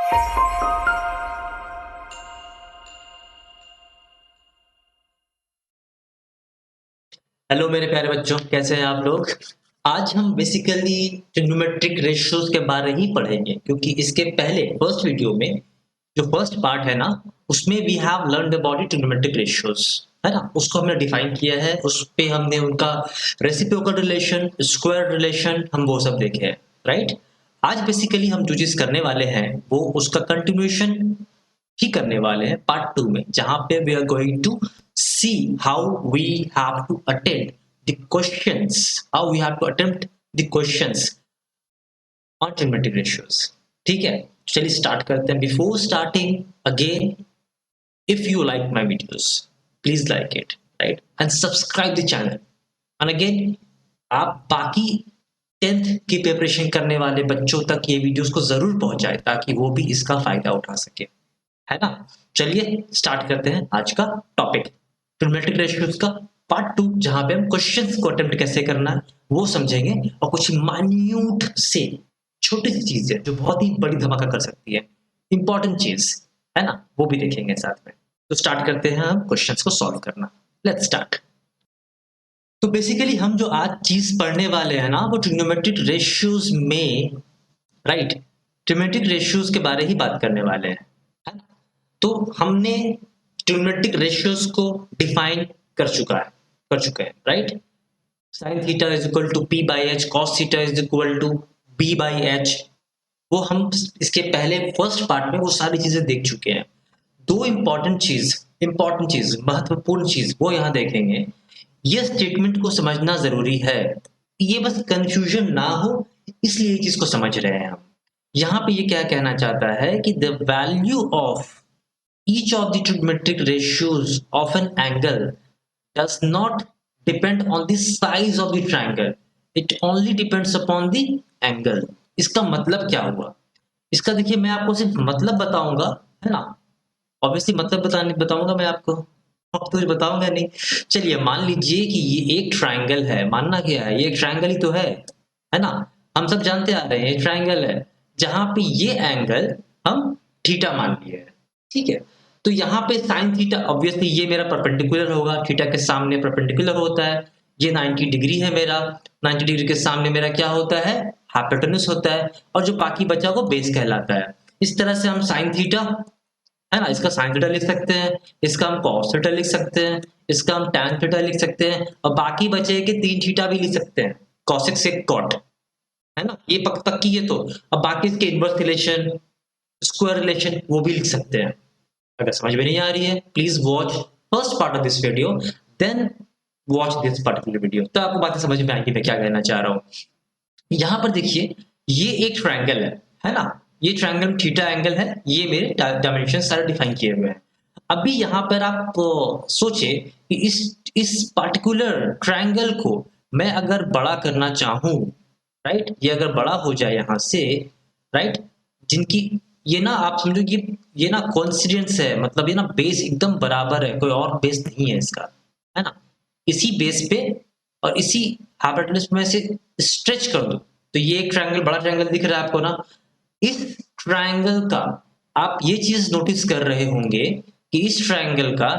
Hello मेरे प्यारे बच्चों, कैसे हैं आप लोग। आज हम बेसिकली ट्रिग्नोमेट्रिक रेशियोज के बारे ही पढ़ेंगे, क्योंकि इसके पहले फर्स्ट वीडियो में जो फर्स्ट पार्ट है ना, उसमें we have learned about trigonometric ratios, है ना। उसको हमने डिफाइन किया है, उस पे हमने उनका रेसिप्रोकल रिलेशन, स्क्वायर रिलेशन, हम वो सब देखे हैं, राइट। आज बेसिकली हम जो चीज करने वाले हैं वो उसका कंटिन्यूएशन ही करने वाले हैं पार्ट 2 में, जहां पे we are going to see how we have to attempt the questions, how we have to attempt the questions on trigonometric ratios. ठीक है, चलिए स्टार्ट करते हैं। Before starting again, if you like my videos, please like it, right, and subscribe the channel. And again, आप बाकी 10th की preparation करने वाले बच्चों तक ये वीडियोस को जरूर पहुंचाए, ताकि वो भी इसका फायदा उठा सके, है ना। चलिए स्टार्ट करते हैं आज का टॉपिक, ट्रिग्नोमेट्रिक रेशियोज का पार्ट 2, जहां पे हम क्वेश्चंस को अटेम्प्ट कैसे करना है वो समझेंगे, और कुछ माइन्यूट से छोटी सी चीज है जो बहुत ही बड़ी धमाका कर सकती है, इंपॉर्टेंट चीज, है ना, वो भी देखेंगे साथ में। तो स्टार्ट करते हैं हम क्वेश्चंस को सॉल्व करना। Let's start. तो बेसिकली हम जो आज चीज पढ़ने वाले हैं ना, वो ट्रिग्नोमेट्रिक रेशियोज में, राइट, ट्रिग्नोमेट्रिक रेशियोज के बारे ही बात करने वाले हैं, है ना। तो हमने ट्रिग्नोमेट्रिक रेशियोज को डिफाइन कर चुके हैं, right. Sine theta is equal to P by H, cos theta is equal to B by H, वो हम इसके पहले फर्स्ट पार्ट में वो सारी चीजें देख चुके हैं। दो इंपॉर्टेंट चीज, महत्वपूर्ण चीज वो यहाँ देखेंगे। ये स्टेटमेंट को समझना जरूरी है, ये बस कंफ्यूजन ना हो इसलिए ये चीज को समझ रहे हैं हम। यहाँ पे ये क्या कहना चाहता है कि the value of each of the trigonometric ratios of an angle does not depend on the size of the triangle, it only depends upon the angle। इसका मतलब क्या हुआ, इसका देखिए मैं आपको सिर्फ मतलब बताऊंगा, है ना। ऑब्वियसली मतलब बताऊंगा मैं आपको, अब तो बताऊंगा नहीं। चलिए मान लीजिए कि ये एक ट्राइंगल है, मानना क्या है, ये एक ट्राइंगल ही तो है ना। हम सब जानते आ रहे हैं ये ट्राइंगल है, जहां पे ये एंगल हम थीटा मान लिए है, ठीक है। तो यहाँ पे साइन थीटा, ऑब्वियसली ये मेरा परपेंडिकुलर होगा, थीटा के सामने परपेंडिकुलर होता है। ये 90 डिग्री है मेरा, 90 डिग्री के सामने मेरा क्या होता है, हाइपोटेन्यूज होता है, और जो बाकी बचा वो बेस कहलाता है। इस तरह से हम साइन थीटा, है ना, इसका साइन थीटा लिख सकते हैं, इसका हम कॉस थीटा लिख सकते हैं, इसका हम टैन थीटा लिख सकते हैं, और बाकी बचे के 3 थीटा भी लिख सकते हैं, कॉसेक सेक कॉट, है ना। ये पक्की है। तो अब बाकी इसके इनवर्स रिलेशन, स्क्वायर रिलेशन वो भी लिख सकते हैं। अगर समझ में नहीं आ रही है, please watch first part of this video, then watch this particular video, तो आपको बातें समझ में आएगी मैं क्या कहना चाह रहा हूँ। यहाँ पर देखिए ये एक ट्रायंगल है ना, ये ट्रायंगल थीटा एंगल है, ये मेरे डायमेंशन सारे डिफाइन किए हुए हैं। अभी यहाँ पर आप सोचे कि इस पर्टिकुलर ट्रायंगल को मैं अगर बड़ा करना चाहूँ, राइट, ये अगर बड़ा हो जाए यहाँ से, राइट, जिनकी ये ना आप समझो ये ना कोइंसिडेंस है, मतलब ये ना बेस एकदम बराबर है, कोई और बेस नहीं है इसका, है ना। इसी बेस पे और इसी हाइपोटेन्यूज में से स्ट्रेच कर दो तो ये एक ट्रायंगल, बड़ा ट्रायंगल दिख रहा है आपको ना। इस ट्रायंगल का आप ये चीज नोटिस कर रहे होंगे कि इस ट्रायंगल का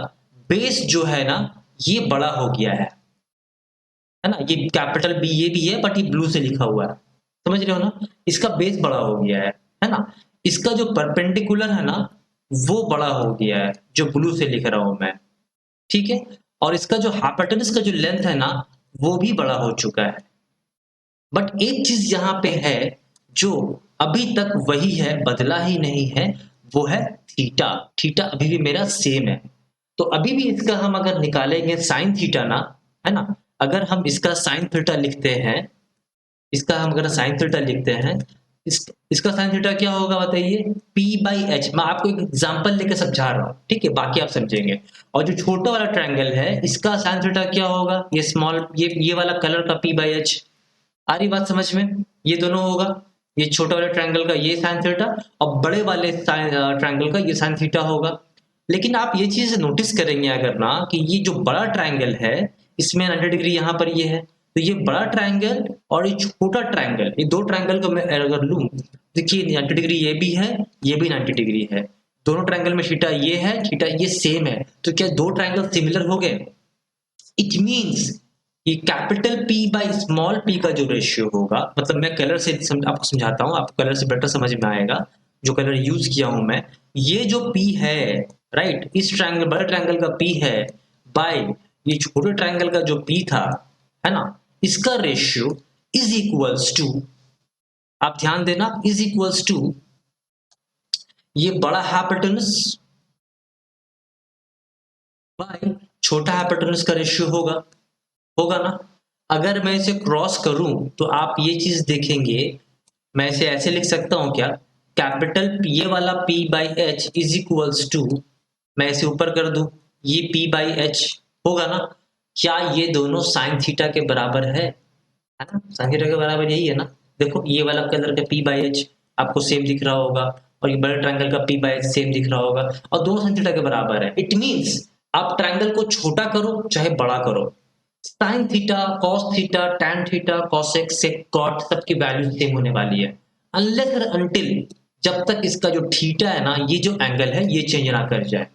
बेस जो है ना ये बड़ा हो गया है ना। ये कैपिटल बी ये भी है, बट ये ब्लू से लिखा हुआ है, समझ रहे हो ना। इसका बेस बड़ा हो गया है ना। इसका जो परपेंडिकुलर है ना वो बड़ा हो गया है, जो ब्लू से लिख रहा हूं मैं, ठीक है। और इसका जो हाइपोटेन्यूज का जो लेंथ है ना वो भी बड़ा हो चुका है। बट एक चीज यहाँ पे है जो अभी तक वही है, बदला ही नहीं है, वो है थीटा। थीटा अभी भी मेरा सेम है। तो अभी भी इसका हम अगर निकालेंगे साइन थीटा ना, है ना, अगर हम इसका साइन थीटा लिखते हैं, इसका हम अगर साइन थीटा लिखते हैं, इसका साइन थीटा क्या होगा बताइए, P बाई एच। मैं आपको एक एग्जांपल लेकर समझा रहा हूँ, ठीक है, बाकी आप समझेंगे। और जो छोटा वाला ट्रायंगल है इसका साइन थीटा क्या होगा, ये स्मॉल, ये वाला कलर का P बाई एच। आ रही बात समझ में, ये दोनों होगा, ये छोटे वाले ट्रायंगल का ये साइन थीटा और बड़े वाले ट्रायंगल का ये साइन थीटा होगा। लेकिन आप ये चीज नोटिस करेंगे अगर ना कि ये जो बड़ा ट्रायंगल है इसमें 90 डिग्री यहाँ पर ये है, तो ये बड़ा ट्रायंगल और ये छोटा ट्रायंगल, ये दो ट्रायंगल को मैं अगर लूं, देखिए 90 डिग्री ये भी है, ये भी 90 डिग्री है, दोनों ट्रायंगल में थीटा ये है, थीटा ये सेम है, तो क्या दो ट्रायंगल सिमिलर हो गए? इट मीन्स कि capital P by small p का जो रेशियो होगा, मतलब मैं कलर से आपको समझाता हूँ, आपको कलर से बेटर समझ में आएगा, जो कलर यूज किया हूं मैं, ये जो P है, राइट, इस ट्रायंगल, बड़े ट्रायंगल का P है बाय ये छोटे ट्रायंगल का जो P था, है ना, इसका रेशियो इज इक्वल्स टू, आप ध्यान देना, इज इक्वल्स टू ये बड़ा हाइपोटेन्यूस बाय छोटा हाइपोटेन्यूस का रेशियो होगा ना। अगर मैं इसे क्रॉस करूं तो आप ये चीज देखेंगे, मैं इसे ऐसे लिख सकता हूं क्या, कैपिटल ये वाला P by H is equals to, मैं इसे ऊपर कर दूं, ये P बाई एच होगा ना। क्या ये दोनों साइन थीटा के बराबर है ना, साइन थीटा के बराबर यही है ना। देखो ये वाला कलर का P बाई एच आपको सेम दिख रहा होगा, और ये बड़े ट्रायंगल का P बाई एच सेम दिख रहा होगा, और दोनों साइन थीटा के बराबर है। इट मीन्स आप ट्रायंगल को छोटा करो चाहे बड़ा करो, sine theta, cos theta, tan theta, cosec, sec, cot, सबकी वैल्यू सेम होने वाली है, अनलेस और अनटिल, जब तक इसका जो थीटा है ना, ये जो एंगल है ये चेंज ना कर जाए,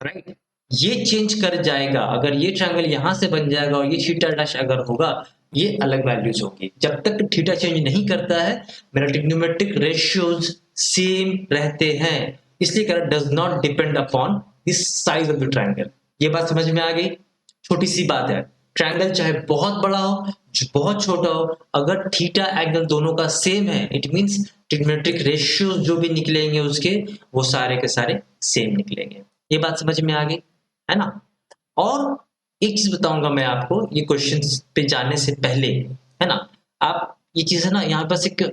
राइट। ये चेंज कर जाएगा, अगर ये ट्रायंगल यहां से बन जाएगा और ये थीटा डैश अगर होगा, ये अलग वैल्यूज होगी। जब तक थीटा चेंज नहीं करता है, मेरा ट्रिग्नोमेट्रिक रेशियोज सेम रहते हैं, इसलिए कह रहा does not depend upon this size of the triangle. ये बात समझ में आ गई? छोटी सी बात है, ट्रायंगल चाहे बहुत बड़ा हो बहुत छोटा हो, अगर थीटा एंगल दोनों का सेम है, इट मींस ट्रिग्नोमेट्रिक रेशियोज जो भी निकलेंगे उसके, वो सारे के सारे सेम निकलेंगे। ये बात समझ में आ गई, है ना। और एक चीज बताऊंगा मैं आपको, ये क्वेश्चन पे जाने से पहले, है ना, आप ये चीज है ना यहाँ पर एक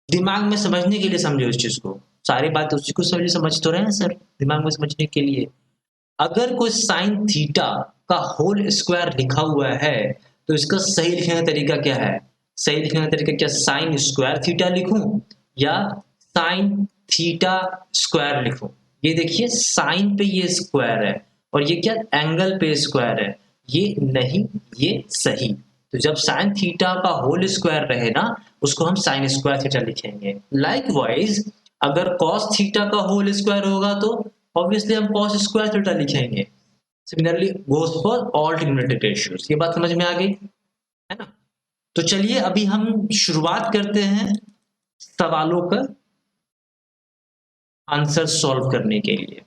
दिमाग में समझने के लिए समझो इस चीज को, सारी बात उसी को समझ तो रहे हैं सर, दिमाग में समझने के लिए। अगर कोई साइन थीटा का होल स्क्वायर लिखा हुआ है, तो इसका सही लिखने का तरीका क्या है? सही लिखने का तरीका क्या, साइन स्क्वायर थीटा लिखूं या साइन थीटा स्क्वायर लिखूं? ये देखिए साइन पे ये स्क्वायर है और ये क्या एंगल पे स्क्वायर है, ये नहीं, ये सही। तो जब साइन थीटा का होल स्क्वायर रहे ना, उसको हम साइन स्क्वायर थीटा लिखेंगे। लाइकवाइज अगर कॉस थीटा का होल स्क्वायर होगा तो ऑब्वियसली हम cos स्क्वायर थीटा लिखेंगे। Similarly goes for all trigonometric ratios. ये बात समझ में आ गई, है ना। तो चलिए अभी हम शुरुआत करते हैं सवालों का आंसर सॉल्व करने के लिए।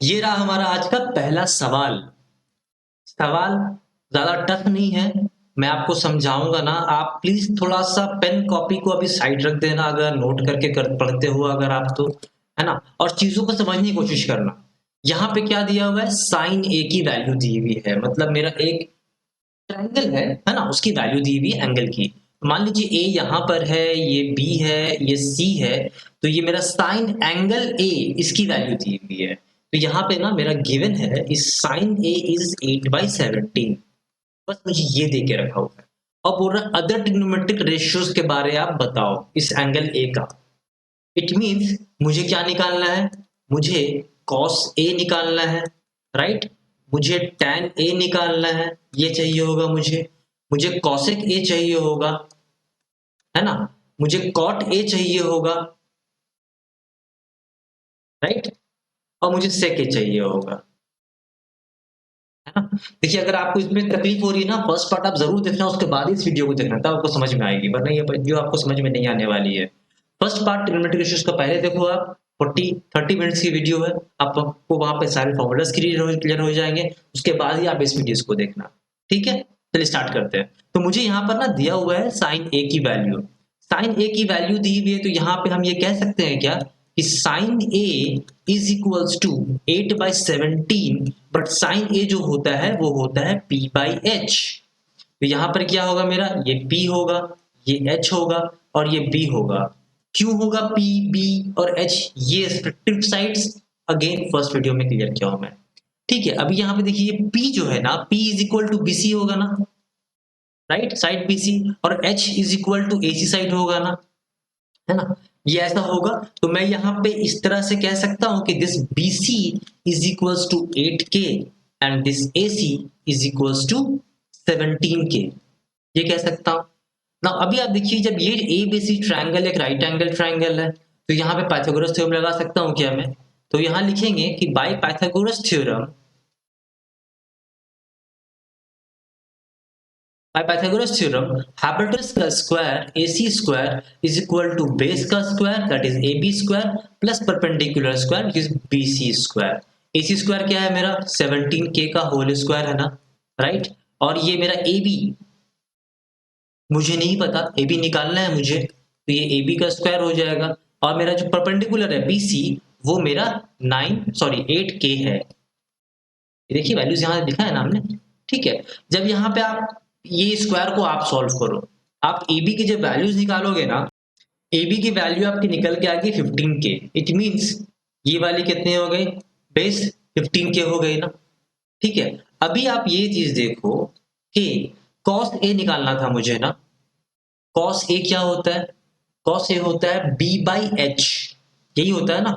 ये रहा हमारा आज का पहला सवाल। सवाल ज्यादा टफ नहीं है, मैं आपको समझाऊंगा ना, आप प्लीज थोड़ा सा पेन कॉपी को अभी साइड रख देना, अगर नोट करके पढ़ते हो अगर आप तो, है ना, और चीजों को समझने की कोशिश करना। यहाँ पे क्या दिया हुआ है, साइन ए की वैल्यू दी हुई है, मतलब मेरा एक ट्रायंगल है ना, उसकी वैल्यू दी हुई एंगल की। मान लीजिए ए यहाँ पर है, ये बी है, ये सी है, तो ये मेरा साइन एंगल ए इसकी वैल्यू दी हुई है। तो यहाँ पे ना मेरा गिवन है इस साइन ए इज 8/17, बस मुझे ये दे के रखा हुआ है। अब बोल रहा अदर ट्रिग्नोमेट्रिक रेशियोज के बारे आप बताओ इस एंगल ए का। इट मींस मुझे क्या निकालना है, मुझे cos ए निकालना है, राइट, मुझे tan ए निकालना है, ये चाहिए होगा, मुझे cosec ए चाहिए होगा, है ना, मुझे cot ए चाहिए होगा, राइट, और मुझे sec ए चाहिए होगा, है ना। देखिए अगर आपको इसमें तकलीफ हो रही है ना, फर्स्ट पार्ट आप जरूर देखना, उसके बाद इस वीडियो को देखना, तब आपको समझ में आएगी, वरना ये वीडियो आपको समझ में नहीं आने वाली है। फर्स्ट पार्ट ट्रिग्नोमेट्रिक रेशियोज का पहले देखो आप, 30 मिनट्स की वीडियो है, आपको वहां पे सारे फॉर्मूलाज क्लियर हो जाएंगे, उसके बाद ही आप इस वीडियोस को देखना, ठीक है। चलिए स्टार्ट करते हैं। तो मुझे यहाँ पर ना दिया हुआ है साइन ए की वैल्यू, साइन ए की वैल्यू दी हुई है, तो यहाँ पे हम ये कह सकते हैं क्या कि sine A is equals to 8/17, but sine A जो होता है वो होता है p/h। तो यहाँ पर क्या होगा मेरा, ये p होगा, ये h होगा और ये b होगा। क्यों होगा p, b और h, ये respective sides again first video में क्लियर किया हूं मैं, ठीक है। अभी यहाँ पे देखिए p जो है ना, p is equal to bc होगा ना, राइट, साइड bc, और h is equal to ac side होगा ना, है ना, ये ऐसा होगा। तो मैं यहाँ पे इस तरह से कह सकता हूं कि this BC is equals to 8K and this AC is equals to 17K, ये कह सकता हूँ ना। अभी आप देखिए, जब ये ए बी सी ट्रायंगल एक राइट एंगल ट्रायंगल है, तो यहाँ पे पाइथागोरस थ्योरम लगा सकता हूँ क्या मैं? तो यहाँ लिखेंगे कि bye Pythagoras theorem, by Pythagoras theorem, Hypotenuse का square AC square is equal to base का square, that is AB square, plus perpendicular square, which is BC square. AC square क्या है मेरा? 17K का होल स्क्वायर है ना, right? और ये मेरा AB मुझे नहीं पता, AB निकालना है मुझे, तो ये AB का स्क्वायर हो जाएगा। और मेरा जो परपेंडिकुलर है BC, वो मेरा 8K है। देखिए वैल्यूज यहाँ लिखा है ना हमने, ठीक है। जब यहाँ पे आप ये स्क्वायर को आप सॉल्व करो, आप ए बी की जब वैल्यूज निकालोगे ना, ए बी की वैल्यू आपकी निकल के आ गई 15K। इट मीन्स ये वाली कितने हो गई? बेस 15K हो गई ना, ठीक है। अभी आप ये चीज देखो कि कॉस ए निकालना था मुझे ना। कॉस ए क्या होता है? कॉस ए होता है बी बाई एच, यही होता है ना,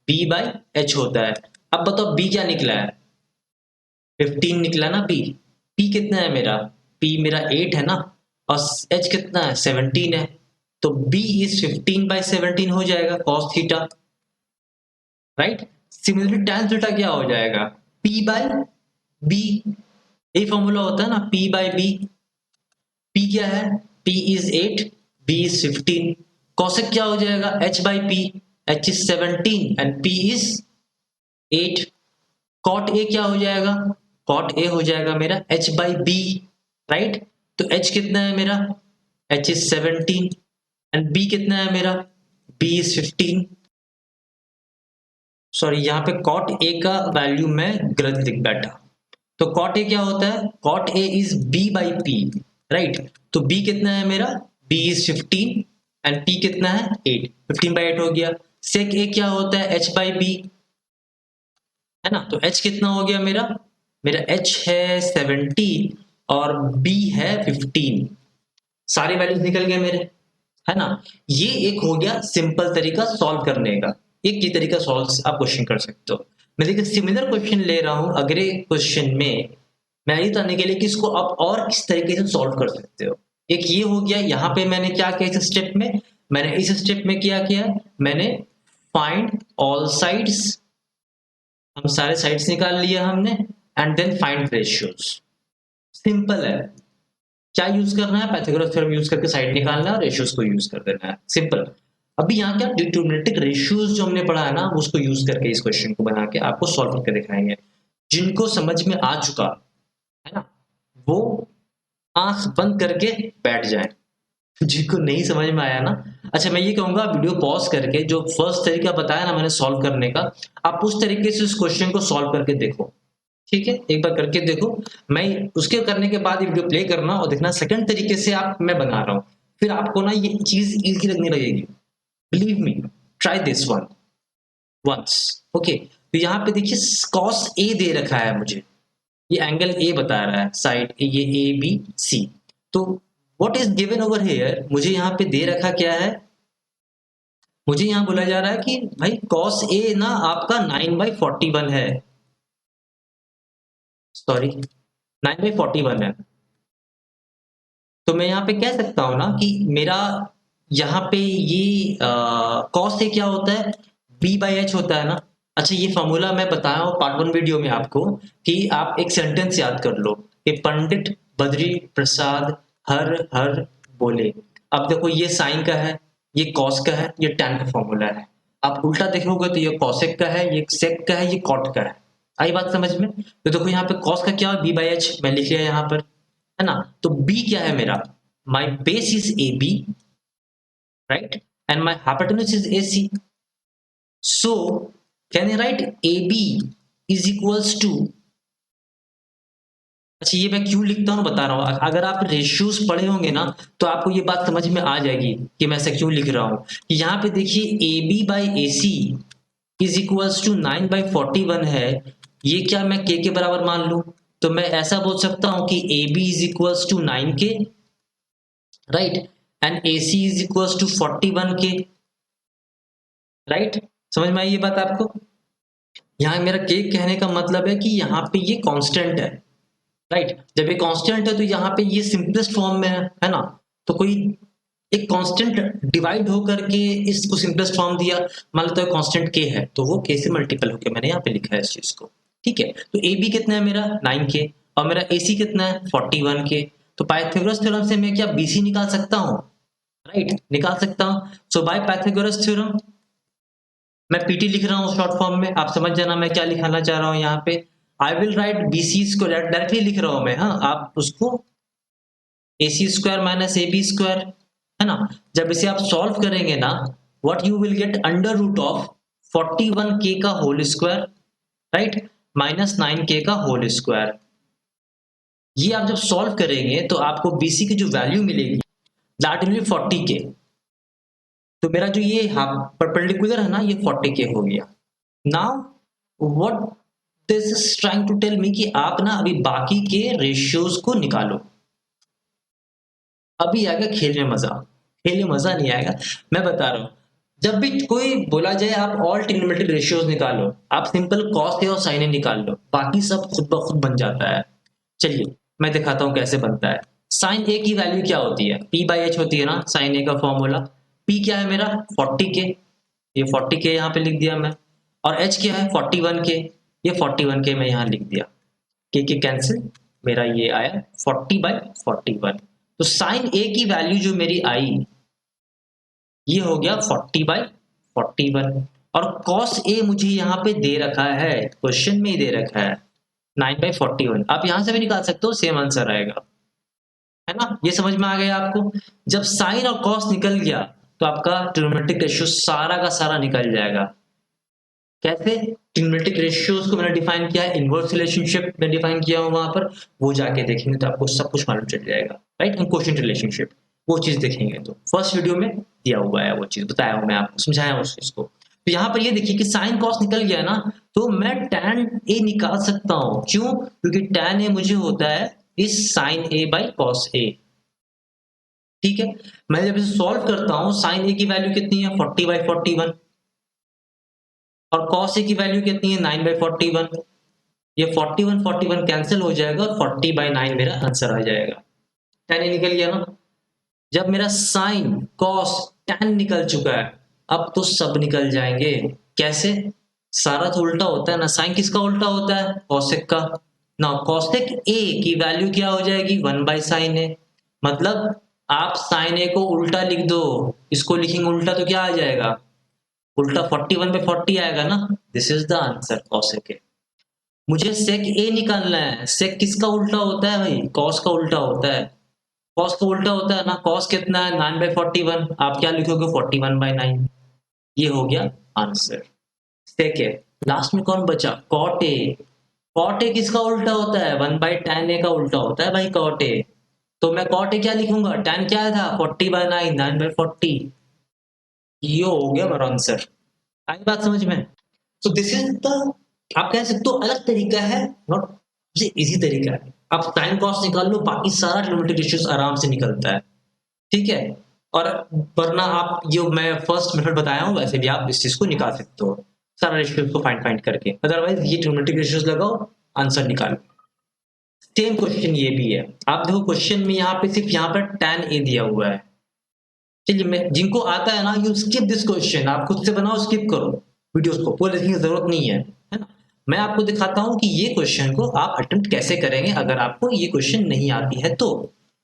बी बाई एच होता है। अब बताओ बी क्या निकला है? 15 निकला ना बी। पी कितना है मेरा? पी मेरा 8 है ना, और एच कितना है? 17 है। तो बी इज 15/17 हो जाएगा cos theta, right. Similarly tan theta क्या हो जाएगा? पी बाय बी, यही फॉर्मूला होता है ना, पी बाय बी। पी क्या है? P is 8, B is 15। Cosec क्या हो जाएगा? H by P, H is 17 and P is 8। Cot A क्या हो जाएगा? कॉट ए हो जाएगा मेरा h बाई बी, राइट। तो h कितना है मेरा? h इज 17 एंड b कितना है मेरा? b is 15। सॉरी, यहाँ पे कॉट ए का वैल्यू मैं गलत लिख बैठा। तो कॉट ए क्या होता है? Cot A is b by P, right. तो b कितना है मेरा? b इज 15 एंड p कितना है? 8। 15/8 हो गया। सेक ए क्या होता है? h बाई बी, है ना। तो h कितना हो गया मेरा? मेरा h है 17 और b है 15। सारे वैल्यूज निकल गए मेरे, है ना। ये एक हो गया सिंपल तरीका सॉल्व करने का। एक ये तरीका सॉल्व आप क्वेश्चन कर सकते हो। मैं देखिए सिमिलर क्वेश्चन ले रहा हूं अगले क्वेश्चन में, मैं ये बताने के लिए कि इसको आप और किस तरीके से सॉल्व कर सकते हो। एक ये हो गया, यहाँ पे मैंने क्या किया इस स्टेप में? मैंने इस स्टेप में क्या किया? मैंने फाइंड ऑल साइड्स, हम सारे साइड्स निकाल लिया हमने, and then find ratios. Simple है। क्या यूज करना है? पाइथागोरस थ्योरम यूज करके साइड निकालना है और रेशियोज को यूज कर देना है, सिंपल। अभी यहाँ क्या डिटरमिनेंटिक रेशियोज जो हमने पढ़ा है ना, उसको यूज करके इस क्वेश्चन को बना के आपको सॉल्व करके दिखाएंगे। जिनको समझ में आ चुका है ना, वो आंख बंद करके बैठ जाए। जिनको नहीं समझ में आया ना, अच्छा मैं ये कहूंगा वीडियो पॉज करके जो फर्स्ट तरीका बताया ना मैंने सॉल्व करने का, आप उस तरीके से इस क्वेश्चन को सॉल्व करके देखो, ठीक है। एक बार करके देखो, मैं उसके करने के बाद ये वीडियो प्ले करना और देखना सेकंड तरीके से आप मैं बना रहा हूँ, फिर आपको ना ये चीज इजी लगने लगेगी। Believe me, try this one once, okay. तो यहाँ पे देखिए कॉस ए दे रखा है मुझे, ये एंगल ए बता रहा है, साइड ये ए बी सी। तो what is given over here, मुझे यहाँ पे दे रखा क्या है? मुझे यहाँ बोला जा रहा है कि भाई कॉस ए ना आपका 9/41 है, सॉरी 9/41 है। तो मैं यहाँ पे कह सकता हूँ ना कि मेरा यहाँ पे ये कॉस से क्या होता है? बी बाई एच होता है ना। अच्छा ये फॉर्मूला मैं बताया हूँ पार्ट 1 वीडियो में आपको, कि आप एक सेंटेंस याद कर लो कि पंडित बद्री प्रसाद हर हर बोले। अब देखो ये साइन का है, ये कॉस का है, ये टैन का फॉर्मूला है। आप उल्टा देखोगे तो ये कॉसेक का है, ये सेक का है, ये कॉट का है। आई बात समझ में? तो देखो यहाँ पे कॉस का क्या है? बी बाई एच मैं लिख लिया यहाँ पर, है ना। तो B क्या है मेरा? My base is AB, right? And my hypotenuse is AC. So can I write AB is equals to, अच्छा ये मैं क्यों लिखता हूँ बता रहा हूँ। अगर आप रेशियोज पढ़े होंगे ना तो आपको ये बात समझ में आ जाएगी कि मैं ऐसा क्यों लिख रहा हूँ। यहाँ पे देखिए AB by AC is equals to 9/41 है। ये क्या मैं K के बराबर मान लूं? तो मैं ऐसा बोल सकता हूँ कि AB is equals to 9K, right, and AC is equals to 41K, right. समझ में आई ये बात आपको? यहाँ मेरा K कहने का मतलब है कि यहाँ पे ये कांस्टेंट है, राइट। जब ये कांस्टेंट है तो यहाँ पे ये सिंपलेस्ट फॉर्म में है ना, तो कोई एक कांस्टेंट डिवाइड होकर के इसको सिंपलेस्ट फॉर्म दिया, मान लो तो कांस्टेंट के है तो वो के से मल्टीपल होकर मैंने यहाँ पे लिखा है इस चीज को। ठीक है, तो ए बी कितना है मेरा 9k और मेरा ए सी कितना है 41k। तो पाइथागोरस थ्योरम से मैं क्या बीसी निकाल सकता हूँ, राइट, निकाल सकता हूँ। सो बाय पाइथागोरस थ्योरम मैं पीटी लिख रहा हूँ शॉर्ट फॉर्म में, आप समझ जाना मैं क्या लिखाना चाह रहा हूँ यहाँ पे। I will write B C को डायरेक्टली लिख रहा हूँ मैं, हाँ आप उसको A C square minus A B square, है ना। जब इसे आप सॉल्व करेंगे ना, what you will get under root of 41k का whole square, right, minus 9k का होल स्क्वायर। ये आप जब सॉल्व करेंगे तो आपको बीसी की जो वैल्यू मिलेगी दैट विल बी 40k। तो मेरा जो ये हाफ परपेंडिकुलर है ना ये 40k हो गया। Now what this is trying to tell me कि आप ना अभी बाकी के रेशियोज को निकालो। अभी आएगा खेल में मजा, खेल में मजा नहीं आएगा, मैं बता रहा हूं। जब भी कोई बोला जाए आप ऑल ट्रिग्नोमेट्रिक रेशियोज निकालो, आप सिंपल कॉस ए और साइन ए निकाल लो, बाकी सब खुद ब खुद बन जाता है। चलिए मैं दिखाता हूं कैसे बनता है। साइन ए की वैल्यू क्या होती है, पी बाई एच होती है ना साइन ए का फॉर्मूला। पी क्या है मेरा 40k, ये 40k यहाँ पे लिख दिया मैं। और एच क्या है 41k, ये 41k मैं यहाँ लिख दिया। के कैंसिल, मेरा ये आया 40/41। तो साइन ए की वैल्यू जो मेरी आई ये हो गया 40/41। और कॉस ए मुझे यहाँ पे दे रखा है, क्वेश्चन में ही दे रखा है 9/41। आप यहां से भी निकाल सकते हो, सेम आंसर आएगा, है ना। ये समझ में आ गया आपको। जब साइन और कॉस निकल गया तो आपका ट्रिग्नोमेट्रिक रेशियो सारा का सारा निकल जाएगा। कैसे, ट्रिग्नोमेट्रिक रेशियोज को मैंने डिफाइन किया है, इनवर्स रिलेशनशिप में डिफाइन किया हूं वहां पर, वो जाके देखेंगे तो आपको सब कुछ मालूम चल जाएगा, राइट। हम क्वेश्चन रिलेशनशिप वो चीज देखेंगे तो फर्स्ट वीडियो में दिया हुआ है, वो चीज बताया हूं मैं आपको, समझाया हूं उस चीज को। तो यहाँ पर ये देखिए कि साइन कॉस निकल गया ना, तो मैं tan ए निकाल सकता हूँ। क्यों, क्योंकि tan ए मुझे होता है इस sign A by cos A. ठीक है, मैं जब इसे सॉल्व करता हूँ साइन ए की वैल्यू कितनी है 40/41 और कॉस ए की वैल्यू कितनी है 9/41। ये 41 कैंसिल हो जाएगा और 40/9 मेरा आंसर आ जाएगा। tan निकल गया ना। जब मेरा साइन कॉस tan निकल चुका है, अब तो सब निकल जाएंगे। कैसे, सारा तो उल्टा होता है ना, साइन किसका उल्टा होता है कॉसेक का ना। कॉसेक ए की वैल्यू क्या हो जाएगी 1/sin ए। मतलब आप साइन ए को उल्टा लिख दो, इसको लिखेंगे उल्टा तो क्या आ जाएगा, उल्टा 41/40 आएगा ना। This is the answer cosec ए। मुझे सेक ए निकालना है, सेक किसका उल्टा होता है भाई, कॉस का उल्टा होता है। कॉस का उल्टा होता है ना, कॉस कितना है 9/41, आप क्या लिखोगे 41/9। ये हो गया आंसर। सेक है। लास्ट में कौन बचा, कॉट ए। कॉट ए किसका उल्टा होता है 1/tan ए का उल्टा होता है भाई कॉट ए। तो मैं कॉट ए क्या लिखूंगा, tan क्या था 40/9, 9/40। ये हो गया मेरा आंसर। आई बात समझ में। सो दिस इज द, आप कह सकते हो अलग तरीका है, नॉट सबसे इजी तरीका है। आप साइन कॉस निकाल लो, बाकी सारा ट्रिग्नोमेट्रिक रेशियोज आराम से निकलता है। ठीक है, और वरना आप जो मैं फर्स्ट मेथड बताया हूँ वैसे भी आप इस चीज को निकाल सकते हो, सारा रेशियोज को फाइंड फाइंड करके। अदरवाइज ये ट्रिग्नोमेट्रिक रेशियोज लगाओ, आंसर निकालो। सेम क्वेश्चन ये भी है, आप देखो क्वेश्चन में यहाँ पे सिर्फ यहाँ पर tan ए दिया हुआ है। चलिए, मैं जिनको आता है ना यू स्किप दिस क्वेश्चन, आप खुद से बनाओ, स्किप करो वीडियोस को, पूरे देखने की जरूरत नहीं है ना। मैं आपको दिखाता हूं कि ये क्वेश्चन को आप अटेम्प्ट कैसे करेंगे अगर आपको ये क्वेश्चन नहीं आती है तो।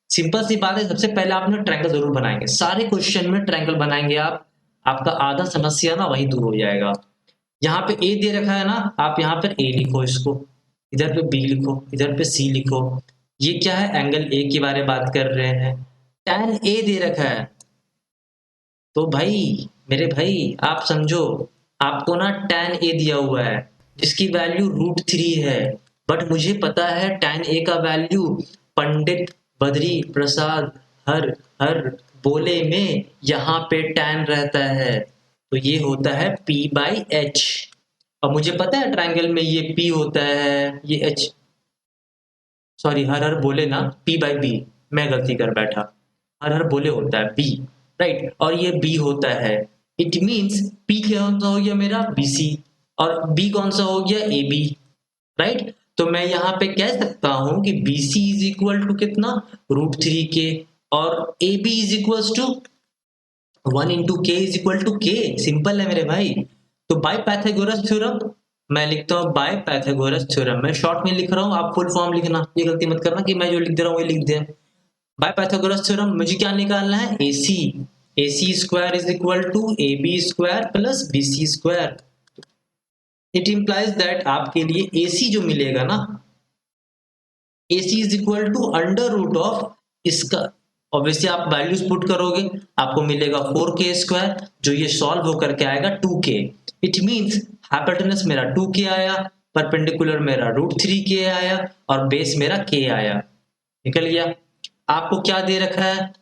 सिंपल सी बात है, सबसे पहले आप ना ट्रायंगल जरूर बनाएंगे, सारे क्वेश्चन में ट्रायंगल बनाएंगे आप, आपका आधा समस्या ना वही दूर हो जाएगा। यहाँ पे ए दे रखा है ना, आप यहाँ पर ए लिखो, इसको इधर पे बी लिखो, इधर पे सी लिखो। ये क्या है, एंगल ए के बारे में बात कर रहे हैं। tan ए दे रखा है, तो भाई मेरे भाई आप समझो, आपको ना tan ए दिया हुआ है जिसकी वैल्यू √3 है, बट मुझे पता है tan ए का वैल्यू पंडित बद्री प्रसाद हर हर बोले में यहाँ पे tan रहता है, तो ये होता है p/h। और मुझे पता है ट्रायंगल में ये p होता है, ये h, सॉरी हर हर बोले ना, p/b, मैं गलती कर बैठा, हर हर बोले होता है b, राइट, और ये b होता है। इट मीन्स p कौन सा हो गया मेरा bc, और b कौन सा हो गया ab, राइट। तो मैं यहाँ पे कह सकता हूँ कि B C is equal to कितना, √3k, और A B is equal to 1 into k is equal to k. Simple है मेरे भाई। तो बाय पाइथागोरस थ्योरम मैं लिखता हूँ, बाय पाइथागोरस थ्योरम। मैं शॉर्ट में लिख रहा हूँ, आप फुल फॉर्म लिखना, ये गलती मत करना कि मैं जो लिख दे रहा हूँ वही लिख दे। बाय पाइथागोरस थ्योरम मुझे क्या निकालना है, A C square is equal to A B square plus B C square. It implies that आपके लिए ए सी जो मिलेगा ना, A C is equal to under root of इसका, ऑब्वियसली आप वैल्यूज पुट करोगे, आपको मिलेगा 4k स्क्वायर, जो ये सॉल्व होकर के आएगा 2k। इट मींस हाइपोटेनस मेरा 2k आया, परपेंडिकुलर मेरा √3k आया, और बेस मेरा k आया। निकल गया। आपको क्या दे रखा है,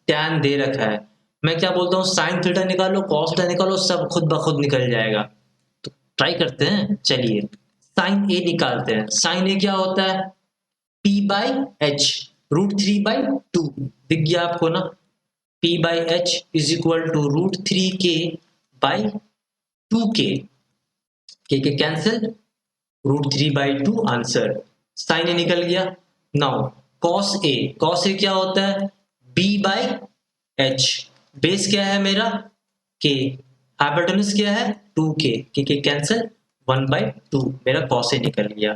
टैन दे रखा है। मैं क्या बोलता हूँ, साइन थीटा निकालो, कॉस थीटा निकालो, सब खुद ब खुद निकल जाएगा। तो ट्राई करते हैं, चलिए साइन ए निकालते हैं। साइन ए क्या होता है, P बाई एच, √3/2 दिख गया आपको ना। P by H is equal to √3k/2k, k cancel, √3/2 answer. Sign ए निकल गया। नाउ कॉस ए क्या होता है, B बाई एच, बेस क्या है मेरा k, हाइपोटेनस क्या है 2k, के कैंसिल, 1/2 मेरा कॉस ए निकल गया।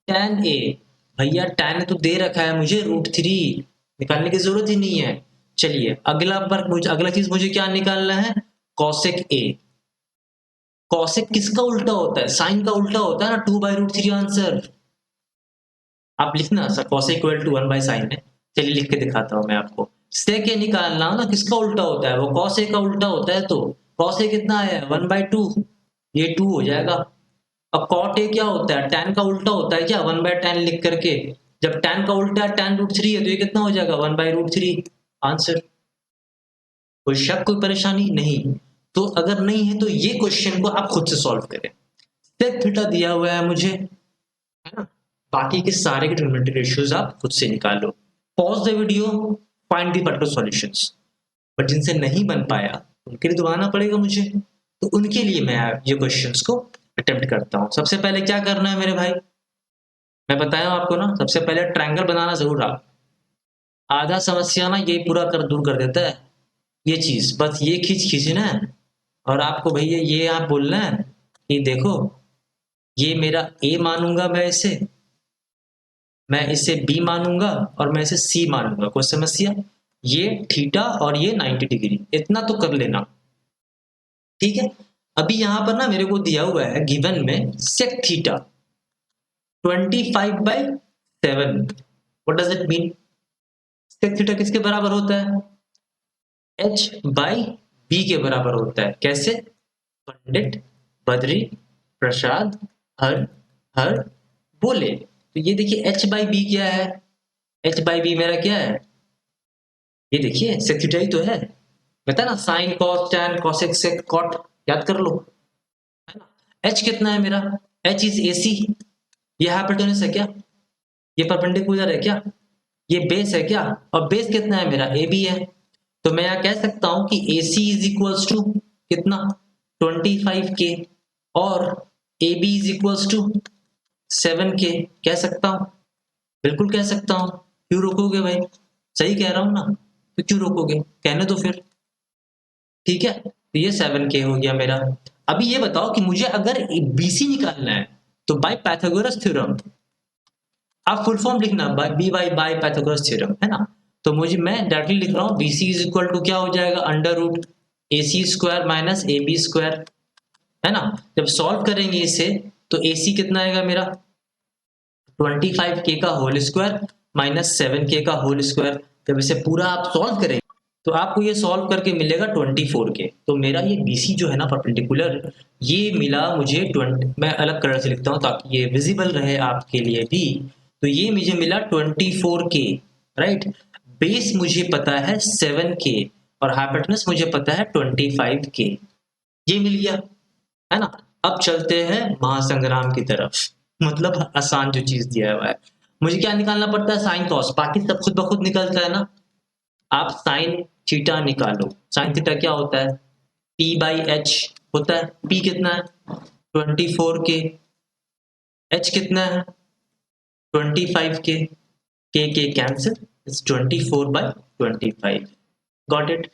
टैन ए, भैया टैन तो दे रखा है मुझे √3, निकालने की जरूरत ही नहीं है। चलिए अगला चीज मुझे क्या निकालना है, कॉसेक ए। कॉसेक किसका उल्टा होता है, साइन का उल्टा होता है ना, 2/√3 आंसर। आप लिखना sir, cosec equal to 1/sin है। चलिए लिख के दिखाता हूं मैं आपको। सेक ए निकालना ना, किसका उल्टा होता है, वो कॉस ए का उल्टा होता है। तो कॉस ए कितना आया, 1/2, ये 2 हो जाएगा। अब कॉट ए क्या होता है, टैन का उल्टा होता है क्या, 1/tan लिख करके। जब टैन का उल्टा है tan √3 है, तो ये कितना हो जाएगा, 1/√3 आंसर। कोई शक, कोई परेशानी नहीं। तो अगर नहीं है तो ये क्वेश्चन को आप खुद से सॉल्व करें। सेक थीटा दिया हुआ है मुझे, है ना। बाकी के सारे के ट्रिग्नोमेट्रिक रेशियोज आप खुद से निकालो। Pause the video, find the particular solutions. But जिनसे नहीं बन पाया उनके लिए तो आना पड़ेगा मुझे, तो उनके लिए मैं ये क्वेश्चंस को अटेम्प्ट करता हूँ। सबसे पहले क्या करना है मेरे भाई, मैं बताया आपको ना, सबसे पहले ट्रायंगल बनाना जरूर। आप आधा समस्या ना ये पूरा कर दूर कर देता है, ये चीज बस ये खींचना है। और आपको भैया ये आप बोलना है कि देखो, ये मेरा ए मानूंगा मैं इसे बी मानूंगा, और मैं इसे सी मानूंगा। कोई समस्या, ये थीटा और ये 90 डिग्री, इतना तो कर लेना, ठीक है। अभी यहां पर ना मेरे को दिया हुआ है गिवन में sec theta 25/7। What does it mean, sec theta किसके बराबर होता है, h/b के बराबर होता है। कैसे, पंडित बद्री प्रसाद हर हर बोले। तो ये देखिए h/b क्या है, h/b मेरा क्या है, ये देखिए सेक थीटा ही तो है। बता ना, sine cos tan cosec sec cot, याद कर लो, है ना। h कितना है मेरा, h इज AC, ये हाइपोटेनस है क्या, ये परपेंडिकुलर है क्या, ये बेस है क्या, और बेस कितना है मेरा, AB है। तो मैं यहाँ कह सकता हूं कि AC इज इक्वल्स टू कितना, 25k, और AB is equals to 7k। कह सकता हूं, बिल्कुल कह सकता हूं। क्यों रोकोगे भाई, सही कह रहा हूं ना, तो क्यों रोकोगे, कहने दो फिर। ठीक है, तो ये 7k हो गया मेरा। अभी ये बताओ कि मुझे अगर BC निकालना है, तो बाय पाइथागोरस थ्योरम, आप फुल फॉर्म लिखना, बाय पाइथागोरस थ्योरम, है ना। तो मुझे, मैं डायरेक्टली लिख रहा हूँ, BC इज इक्वल टू क्या हो जाएगा, under root AC square minus AB square, है ना। जब सॉल्व करेंगे इसे, तो AC कितना आएगा मेरा, 25k का होल स्क्वायर माइनस 7k का होल स्क्वायर। जब इसे पूरा आप सॉल्व करेंगे, तो आपको ये सॉल्व करके मिलेगा 24k। तो मेरा ये BC जो है ना परपेंडिकुलर, ये मिला मुझे 20, मैं अलग कलर से लिखता हूँ ताकि ये विजिबल रहे आपके लिए भी। तो ये मुझे मिला 24k, राइट। बेस मुझे पता है 7k, और हाइपोटेनस मुझे पता है 25k, ये मिल गया, है ना। अब चलते हैं महासंग्राम की तरफ, मतलब आसान जो चीज दिया हुआ है। मुझे क्या निकालना पड़ता है, साइन कॉस, बाकी सब खुद ब खुद निकलता है ना। आप साइन थीटा निकालो। साइन थीटा क्या होता है, P/h होता है। P कितना है, 24k, h कितना है के cancel, it's 24/25। Got it.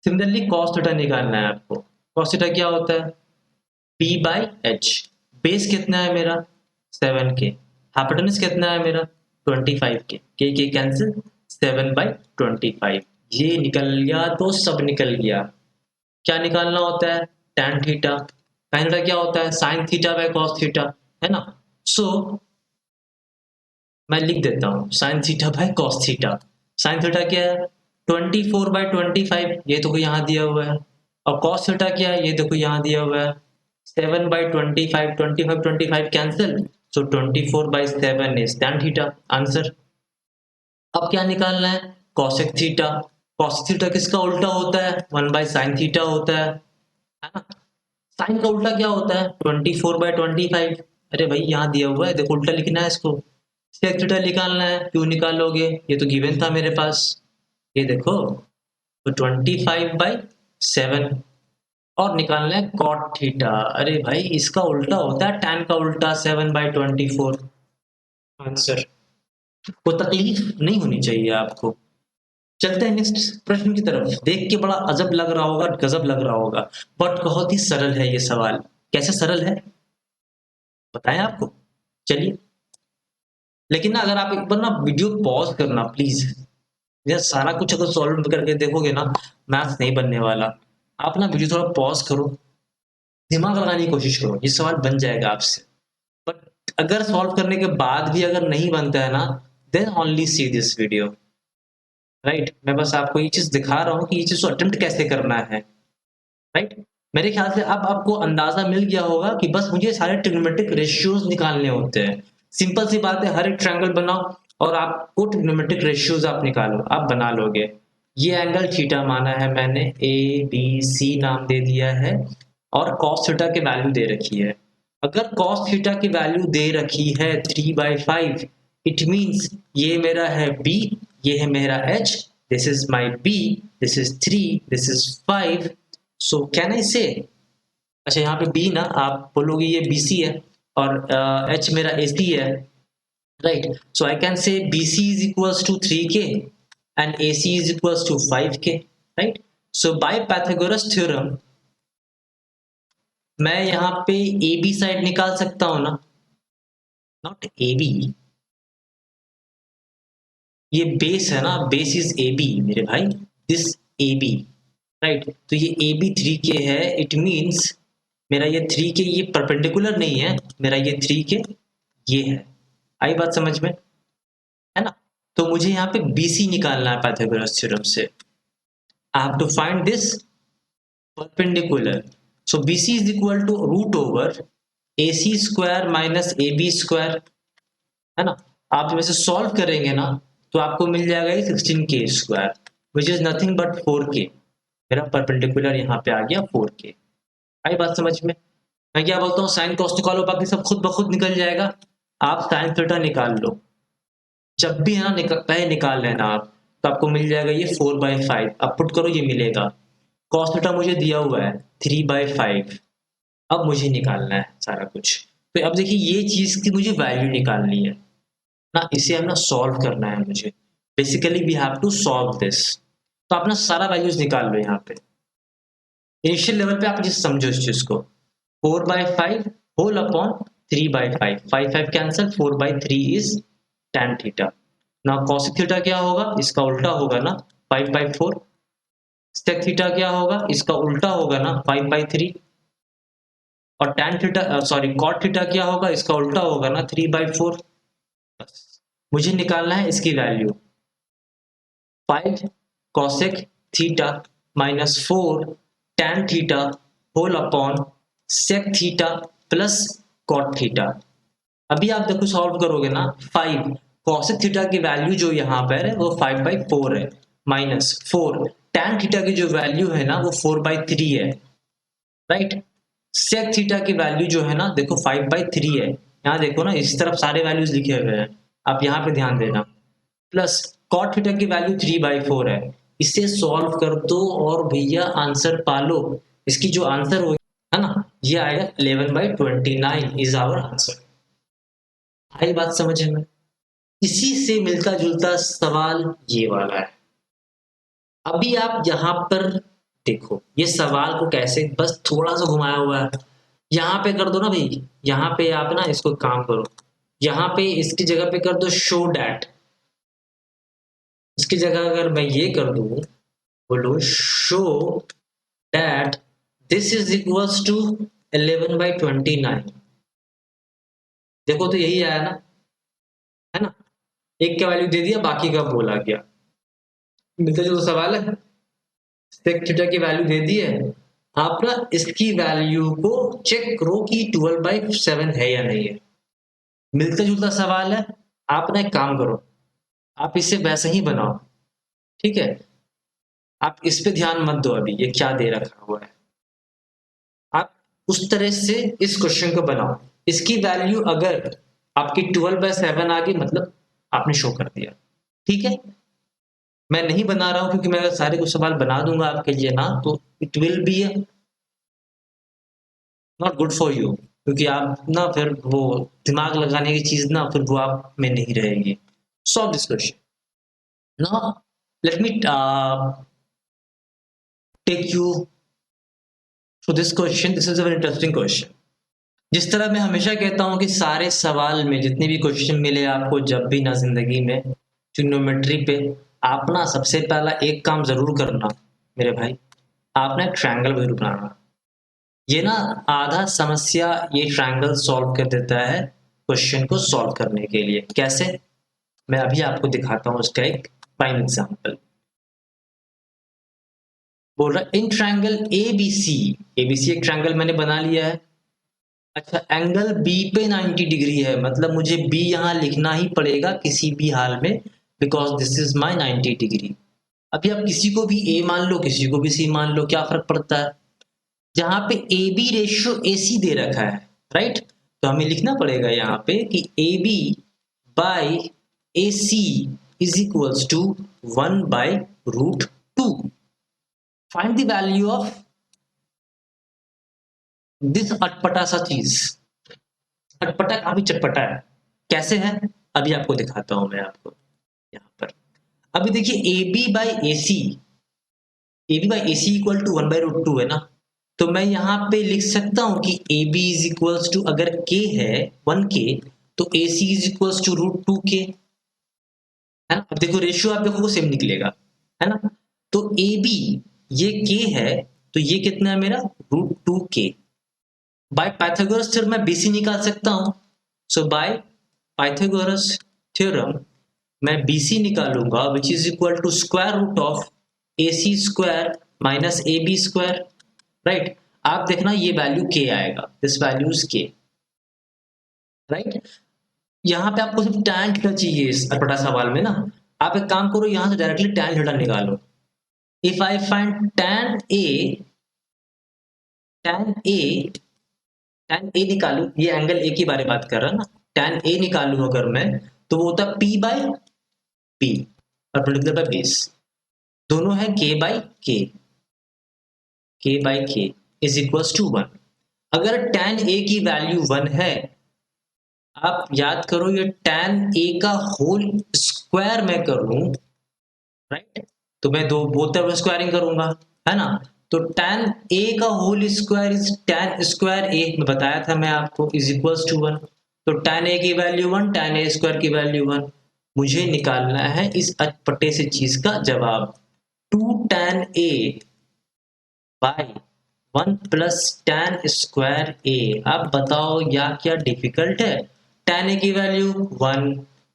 Similarly cos theta निकालना है आपको। cos थीटा क्या होता है? P/h। बेस कितना है मेरा? 7k। हाइपोटेन्यूज कितना है मेरा? 25k। के कैंसिल, 7/25। ये निकल गया तो सब निकल गया। क्या निकालना होता है? tan theta. tan थीटा क्या होता है? sin थीटा/cos थीटा, है ना? सो मैं लिख देता हूँ sin थीटा/cos थीटा। sin थीटा क्या है? 24/25, ये तो यहाँ दिया हुआ है। और cos थीटा क्या है? ये देखो यहाँ दिया हुआ है 7/25। 25 cancel, so 24/7 is tan theta. Answer. अब क्या निकालना है? cosec theta. cosec थीटा किसका उल्टा होता है? 1/sin थीटा होता है ना? साइन का उल्टा क्या होता है? 24/25। अरे भाई यहाँ दिया हुआ है, देखो उल्टा लिखना है इसको। sec थीटा निकालना है, क्यों निकालोगे? ये तो गिवन था मेरे पास, ये देखो। तो 25/7। और निकालना है cot थीटा। अरे भाई इसका उल्टा होता है tan का उल्टा, 7/24। आंसर। कोई तकलीफ नहीं होनी चाहिए आपको। चलते हैं नेक्स्ट प्रश्न की तरफ। देख के बड़ा अजब लग रहा होगा, गजब लग रहा होगा, बट बहुत ही सरल है ये सवाल। कैसे सरल है बताएं आपको? चलिए। लेकिन ना अगर आप एक बार ना वीडियो पॉज करना प्लीज। यह सारा कुछ अगर सॉल्व करके देखोगे ना, मैथ्स नहीं बनने वाला। आप ना वीडियो थोड़ा पॉज करो, दिमाग लगाने की कोशिश करो, ये सवाल बन जाएगा आपसे। बट अगर सॉल्व करने के बाद भी अगर नहीं बनता है ना, then only see this video. Right, मैं बस आपको ये चीज दिखा रहा हूँ कि ये चीज अटेम्प्ट कैसे करना है। राइट। मेरे ख्याल से अब आपको अंदाजा मिल गया होगा कि बस मुझे सारे ट्रिग्नोमेट्रिक रेशियोज निकालने होते हैं। सिंपल सी बात है, हर एक ट्रायंगल बनाओ और आपको ट्रिग्नोमेट्रिक रेशियोज आप निकालो, आप बना लोगे। ये एंगल थीटा माना है मैंने, ए बी सी नाम दे दिया है, और cos थीटा की वैल्यू दे रखी है। अगर cos थीटा की वैल्यू दे रखी है 3/5, इट मीन्स ये मेरा है b, ये है मेरा h, this is my b, this is 3, this is 5। So can I से, अच्छा यहाँ पे b ना आप बोलोगे ये bc है, और h मेरा ac है। Right, so I can say bc is equals to 3k and ac is equals to 5k। Right, so by Pythagoras theorem मैं यहाँ पे ए बी साइड निकाल सकता हूँ ना? नॉट ए बी, ये बेस है ना, बेस इज ए बी मेरे भाई, दिस ए बी। राइट, तो ये ए बी 3k है, इट मीन्स मेरा ये 3k ये परपेंडिकुलर नहीं है, मेरा ये 3k ये है। आई बात समझ में, है ना? तो मुझे यहाँ पे BC निकालना है पाइथागोरस थ्योरम से। I have to find this perpendicular, so BC is equal to root over AC square minus AB square, है ना? आप जब इसे सॉल्व करेंगे ना, तो आपको मिल जाएगा ये 16k square, which is nothing but 4k। मेरा परपेंडिकुलर यहाँ पे आ गया 4k। आई बात समझ में? मैं क्या बोलता हूँ, साइन कॉस निकालो, बाकी सब खुद ब खुद निकल जाएगा। आप साइन थीटा निकाल लो, जब भी है ना पहले निकाल लेना आप, तो आपको मिल जाएगा ये 4/5। अब पुट करो, ये मिलेगा। कॉस थीटा मुझे दिया हुआ है 3/5। अब मुझे निकालना है सारा कुछ। तो अब देखिए ये चीज की मुझे वैल्यू निकालनी है ना, इसे हम ना सॉल्व करना है मुझे। Basically we have to solve this. तो आप ना सारा वैल्यूज निकाल लो यहाँ पे। इनिशियल लेवल पे आप जिस समझो इस चीज को, 4/5 whole upon 3/5, 5 cancel, 4/3 is tan theta. ना cosec थीटा क्या होगा? इसका उल्टा होगा ना, 5/4। sec थीटा क्या होगा? इसका उल्टा होगा ना, 5/3। और tan theta sorry cot theta क्या होगा? इसका उल्टा होगा ना, 3/4। मुझे निकालना है इसकी value, 5 cosec theta minus 4 tan theta whole upon sec theta plus cot theta. अभी आप देखो सॉल्व करोगे ना, 5 cosec थीटा की वैल्यू जो यहाँ पर है वो 5/4 है, माइनस 4 tan थीटा की जो वैल्यू है ना वो 4/3 है। राइट, sec थीटा की वैल्यू जो है ना देखो 5/3 है। यहाँ देखो ना, इस तरफ सारे वैल्यूज लिखे हुए हैं, आप यहाँ पे ध्यान देना। प्लस cot थीटा की वैल्यू 3/4 है। इसे सॉल्व कर दो और भैया आंसर पालो। इसकी जो आंसर होगी है ना, ये आएगा 11/29 इज आवर आंसर। आई बात समझ में? इसी से मिलता जुलता सवाल ये वाला है। अभी आप यहाँ पर देखो, ये सवाल को कैसे बस थोड़ा सा घुमाया हुआ है। यहाँ पे कर दो ना भाई, यहाँ पे आप ना इसको काम करो, यहाँ पे इसकी जगह पे कर दो शो डैट। इसकी जगह अगर मैं ये कर दूं, बोलो show that this is equals to 11/29। देखो तो यही आया ना, है ना? एक का वैल्यू दे दिया, बाकी का बोला गया। मिलता जुलता सवाल है। सेक थीटा की वैल्यू दे दी है, आप ना इसकी वैल्यू को चेक करो कि 12/7 है या नहीं है। मिलता जुलता सवाल है। आप ना एक काम करो, आप इसे वैसे ही बनाओ, ठीक है? आप इस पे ध्यान मत दो, अभी ये क्या दे रखा हुआ है। आप उस तरह से इस क्वेश्चन को बनाओ, इसकी वैल्यू अगर आपकी 12/7 आ गई, मतलब आपने शो कर दिया, ठीक है? मैं नहीं बना रहा हूं क्योंकि मैं अगर सारे कुछ सवाल बना दूंगा आपके लिए ना, तो it will be not good for you, क्योंकि आप ना फिर वो दिमाग लगाने की चीज ना फिर वो आप में नहीं रहेगी। Solve this question now. Let me take you to this question. This is a very interesting question. जिस तरह मैं हमेशा कहता हूँ कि सारे सवाल में जितने भी क्वेश्चन मिले आपको जब भी ना जिंदगी में ट्रिग्नोमेट्री पे, आप ना सबसे पहला एक काम जरूर करना मेरे भाई, आपने ट्रायंगल जरूर बनाना। ये ना आधा समस्या ये ट्रायंगल सॉल्व कर देता है क्वेश्चन को सॉल्व करने के लिए। कैसे? मैं अभी आपको दिखाता हूँ उसका एक प्राइम एग्जांपल। बोल रहा इन ट्रायंगल एबीसी, एबीसी एक ट्रायंगल मैंने बना लिया है। अच्छा, एंगल बी पे 90 डिग्री है, मतलब मुझे बी यहाँ लिखना ही पड़ेगा किसी भी हाल में, because this is my 90 degree. अभी आप किसी को भी ए मान लो, किसी को भी सी मान लो, क्या फर्क पड़ता है? जहां पे ए बी रेशियो ए सी दे रखा है, राइट? तो हमें लिखना पड़ेगा यहाँ पे कि A B by A C is equals to 1/√2। Find the value of this अटपटा सा चीज। अटपटा काफी चटपटा है। कैसे है अभी आपको दिखाता हूं मैं आपको यहाँ पर। अभी देखिए A B by A C, A B by A C equal to 1/√2 है ना। तो मैं यहाँ पे लिख सकता हूँ कि A B is equals to, अगर के है 1k, तो A C is equals to √2k, है ना? अब देखो रेशियो आप देखो सेम निकलेगा, है ना? तो ए बी ये k है, तो ये कितना है मेरा √2k। बाय पाइथागोरस थ्योरम मैं बीसी निकाल सकता हूँ। सो बाय पाइथागोरस थ्योरम मैं BC निकालूंगा, which is equal to square root of AC square minus AB square, right? आप देखना ये वैल्यू k आएगा, this value is k, right? यहाँ पे आपको सिर्फ tan थीटा चाहिए इस अटपटा सवाल में ना। आप एक काम करो, यहाँ से डायरेक्टली tan थीटा निकालो। If I find tan A निकालू, ये एंगल A की बारे में बात कर रहा है ना। tan A निकालू अगर मैं, तो वो होता P by P perpendicular by base, दोनों है k इज इक्वल्स टू 1। अगर tan A की वैल्यू 1 है, आप याद करो ये tan A का होल स्क्वायर मैं करूं, राइट? तो मैं दो बोथ तरफ स्क्वायरिंग करूंगा, है ना? तो tan A का whole square is tan square A, में बताया था मैं आपको, इज इक्वल्स टू 1। तो tan A की वैल्यू 1, tan A स्क्वायर की वैल्यू 1। मुझे निकालना है इस अटपटे से चीज का जवाब, 2 tan A by 1 plus tan square A. अब बताओ या क्या डिफिकल्ट है? tan ए की वैल्यू 1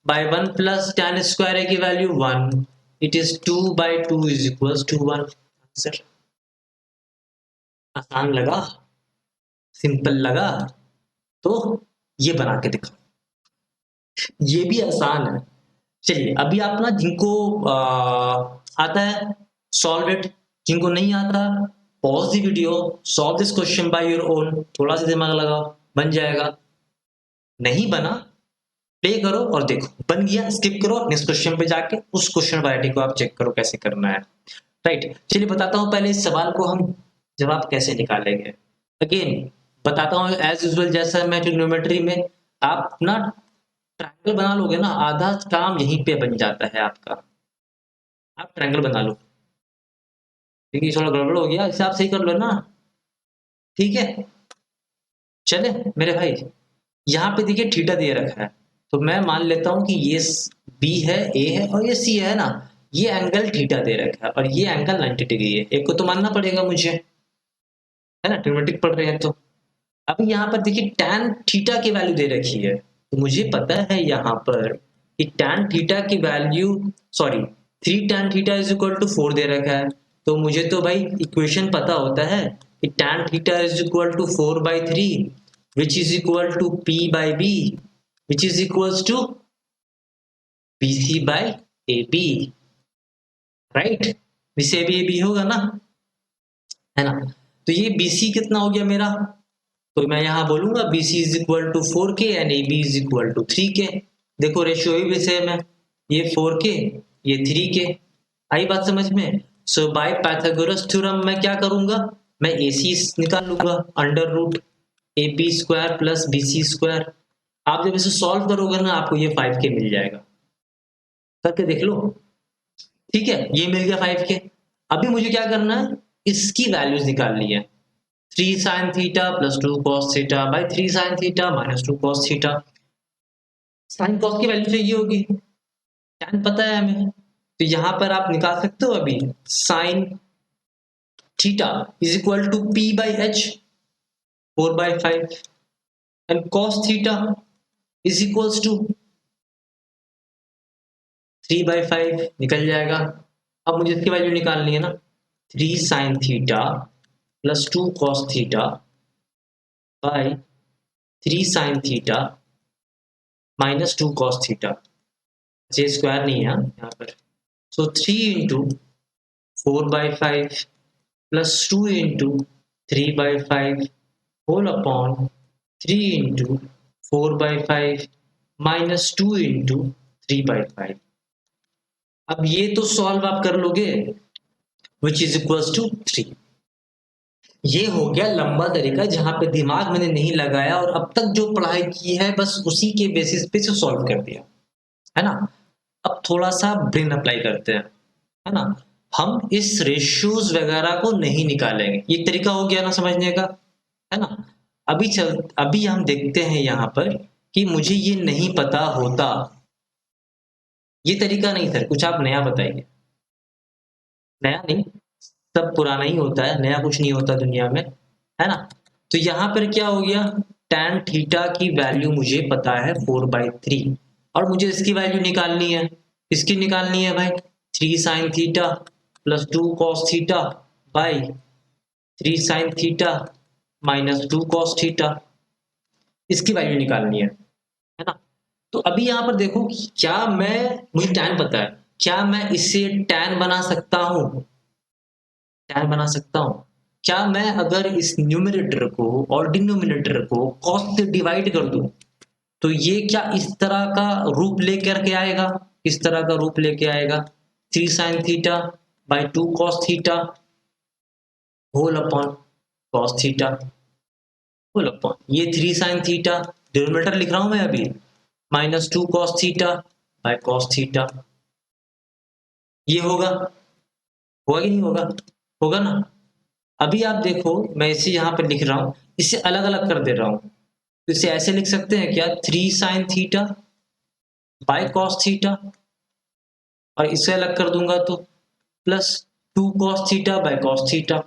by 1 plus tan square A की वैल्यू 1, it is 2/2 is equals to 1। Answer आसान लगा, सिंपल लगा, तो ये बना के दिखाओ, ये भी आसान है। चलिए अभी आप ना जिनको आता है सॉल्व इट, जिनको नहीं आता pause the video, solve this question by your own, थोड़ा सा दिमाग लगाओ, बन जाएगा। नहीं बना, प्ले करो और देखो, बन गया स्किप करो, नेक्स्ट क्वेश्चन पे जाके उस क्वेश्चन वैरायटी को आप चेक करो कैसे करना है, राइट? चलिए बताता हूँ पहले इस सवाल को हम जवाब कैसे निकालेंगे। अगेन बताता हूँ एज यूजुअल, जैसा मैं ट्रिग्नोमेट्री में आप ना ट्रायंगल बना लोगे ना, आधा काम यहीं पे बन जाता है आपका। आप ट्रायंगल बना लो, क्योंकि थोड़ा गड़बड़ हो गया, इसे आप सही कर लो ना, ठीक है। चले मेरे भाई, यहाँ पे देखिए थीटा दे रखा है, तो मैं मान लेता हूँ कि ये बी है, ए है और ये सी है ना, ये एंगल थीटा दे रखा है और ये एंगल 90 डिग्री है, एक को तो मानना पड़ेगा मुझे, है ना, ट्रिग्नोमेट्रिक पढ़ रहे हैं तो। अभी यहाँ पर देखिए tan थीटा की वैल्यू दे रखी है, तो मुझे पता है यहाँ पर कि tan थीटा की वैल्यू, sorry 3 tan theta is equal to 4 दे रखा है, तो मुझे तो भाई इक्वेशन पता होता है कि tan theta is equal to 4/3 which is equal to p/b which is equals to bc/ab, right. bc/ab होगा ना, है ना। तो ये bc कितना हो गया मेरा, तो मैं यहाँ बोलूंगा B C is equal to 4K and A B is equal to 3K। देखो रेशियो भी सेम है, ये 4K, ये 3K। आई बात समझ में। सो बाय पाइथागोरस थ्योरम मैं क्या करूंगा, मैं ए सी निकाल लूंगा under root A B square plus B C square. आप जब इसे सॉल्व करोगे ना, आपको ये 5K मिल जाएगा, करके देख लो, ठीक है। ये मिल गया 5K। अभी मुझे क्या करना है, इसकी वैल्यूज निकालनी है। 3 sin theta plus 2 cos theta by 3 sin theta minus 2 cos theta. Sine cos की वैल्यू चाहिए होगी, tan पता है हमें, तो यहां पर आप निकाल सकते हो अभी। Sine theta is equal to p by H 4/5 and cos theta is equals to 3/5, निकल जाएगा। अब मुझे इसकी वैल्यू निकालनी है ना, 3 sin theta plus 2 cos theta by 3 sin theta minus 2 cos theta, जे स्क्वायर नहीं है यहाँ पर। So 3 into 4/5 plus 2 into 3/5 whole upon 3 into 4/5 minus 2 into 3/5। अब ये तो सॉल्व आप कर लोगे, विच इज इक्वल्स टू 3। ये हो गया लंबा तरीका जहां पे दिमाग मैंने नहीं लगाया और अब तक जो पढ़ाई की है बस उसी के बेसिस पे से सॉल्व कर दिया, है ना। अब थोड़ा सा ब्रेन अप्लाई करते हैं, है ना। हम इस रेशियोज वगैरह को नहीं निकालेंगे, ये एक तरीका हो गया ना समझने का, है ना। अभी हम देखते हैं यहाँ पर कि मुझे ये नहीं पता होता, ये तरीका नहीं सर, कुछ आप नया बताइए। नया नहीं, सब पुराना ही होता है, नया कुछ नहीं होता दुनिया में, है ना। तो यहाँ पर क्या हो गया, tan थीटा की वैल्यू मुझे पता है 4/3 और मुझे इसकी वैल्यू निकालनी है। इसकी निकालनी है भाई 3 sin theta plus 2 cos theta by 3 sin theta minus 2 cos theta, इसकी वैल्यू निकालनी है ना। तो अभी यहाँ पर देखो, क्या मैं, मुझे tan पता है, क्या मैं इससे tan बना सकता हूँ, tan बना सकता हूँ। क्या मैं अगर इस न्यूमरेटर को और डिनोमिनेटर को cos से डिवाइड कर दूं, तो ये क्या इस तरह का रूप लेकर के आएगा, इस तरह का रूप लेके आएगा 3 sin theta by 2 cos theta whole upon cos theta whole upon ये 3 sin थीटा, डिनोमिनेटर लिख रहा हूं मैं अभी, minus 2 cos theta by cos theta. ये होगा, होगा कि नहीं होगा, होगा ना। अभी आप देखो, मैं इसे यहाँ पे लिख रहा हूँ, इसे अलग अलग कर दे रहा हूँ, तो इसे ऐसे लिख सकते हैं क्या, 3 sin theta by cos theta, और इसे अलग कर दूंगा तो plus 2 cos theta by cos theta.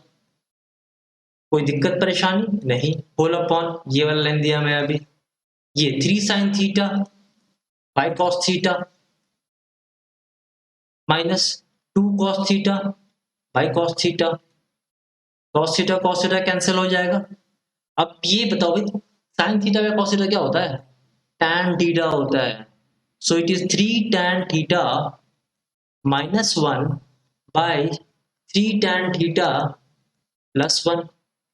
कोई दिक्कत परेशानी नहीं, होल अपॉन ये वाला लाइन दिया मैं अभी, ये 3 sin theta by cos theta minus 2 cos theta by cos theta, cos theta cancel हो जाएगा। अब ये बताओ भाई, sin theta by cos theta क्या होता है, tan थीटा होता है। So it is 3 tan theta minus 1 by 3 tan theta plus 1,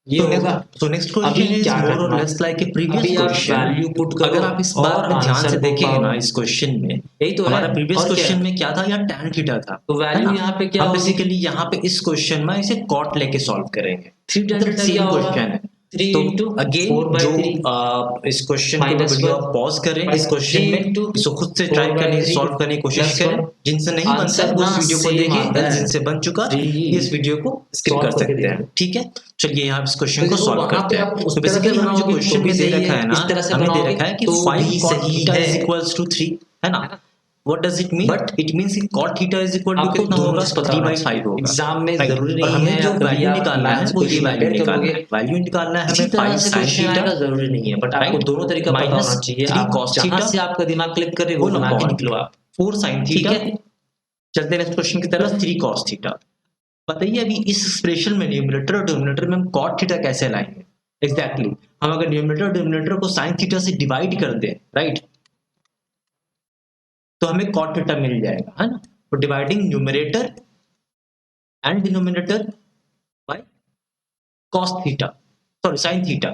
ये होगा। So next question is more or less like a previous question. Value put करो, अगर आप इस बात में ध्यान से देखेंगे ना इस क्वेश्चन में, यही तो हमारा है, प्रीवियस और क्या क्वेश्चन है? में क्या था, यार tan थीटा था, तो वैल्यू यहाँ पे क्या हम होगी, बेसिकली यहाँ पे इस क्वेश्चन में इसे cot लेके सॉल्व करेंगे। 3 tan थीटा क्या होगा, क्वेश्चन है, 3 तो into अगेन 4 by जो 3 इस क्वेश्चन को minus वीडियो 1 आप पॉज करें, by इस क्वेश्चन 3 में into इसको खुद से 4 ट्राई by करने 3 सॉल्व करने की कोशिश plus करें। 1 जिनसे नहीं बनता आंसर है वो ना इस वीडियो को सेम देखिए, आता है। जिनसे बन चुका 3 इस वीडियो को स्किप सॉल्व कर करके सकते हैं। देखो। ठीक है, चलिए यहाँ इस क्वेश्चन तो को देखो सॉल्व वहां करते पे हैं। आप उस तो तरह से बेसिकली हम जो बनाओगे तो क्वेश्चन भी में दे सही रखा है, है ना, इस तरह से हमें दे बनाओगे रखा है कि तो भी 5 cot सही थीटा है। इज इक्वल्स टू 3, है ना। What does it mean? But It means कि cot theta is equal to आपको कितना दोनों होगा, चीज पता 3 होना by चाहिए। 5 होगा। एग्जाम में Right? जरूरी और नहीं हमें है जो कभी वैल्यू आप निकालना है मैथ्स वो कोई ये वैल्यू कंपेयर निकालना करोगे, है। वैल्यू निकालना है इसी हमें तरह 5 से sin क्वेश्चन थीटा आएगा जरूरी नहीं है, बट आपको दोनों तरीका पता माइनस होना चाहिए। 3 आप cos जहां थीटा से आपका दिमाग क्लिक करे वो होल बना के अपॉन निकलो आप। 4 sin ठीक थीटा। है, चलते हैं नेक्स्ट क्वेश्चन की तरफ। 3 cos थीटा। बताइए अभी इस एक्सप्रेशन में न्यूमरेटर और डिनोमिनेटर में हम cot थीटा कैसे लाएंगे। एग्जैक्टली हम अगर न्यूमरेटर और डिनोमिनेटर को sin थीटा से डिवाइड कर दें, राइट, तो हमें cot थीटा मिल जाएगा, है ना। तो dividing numerator and denominator by cos theta, sorry sin theta,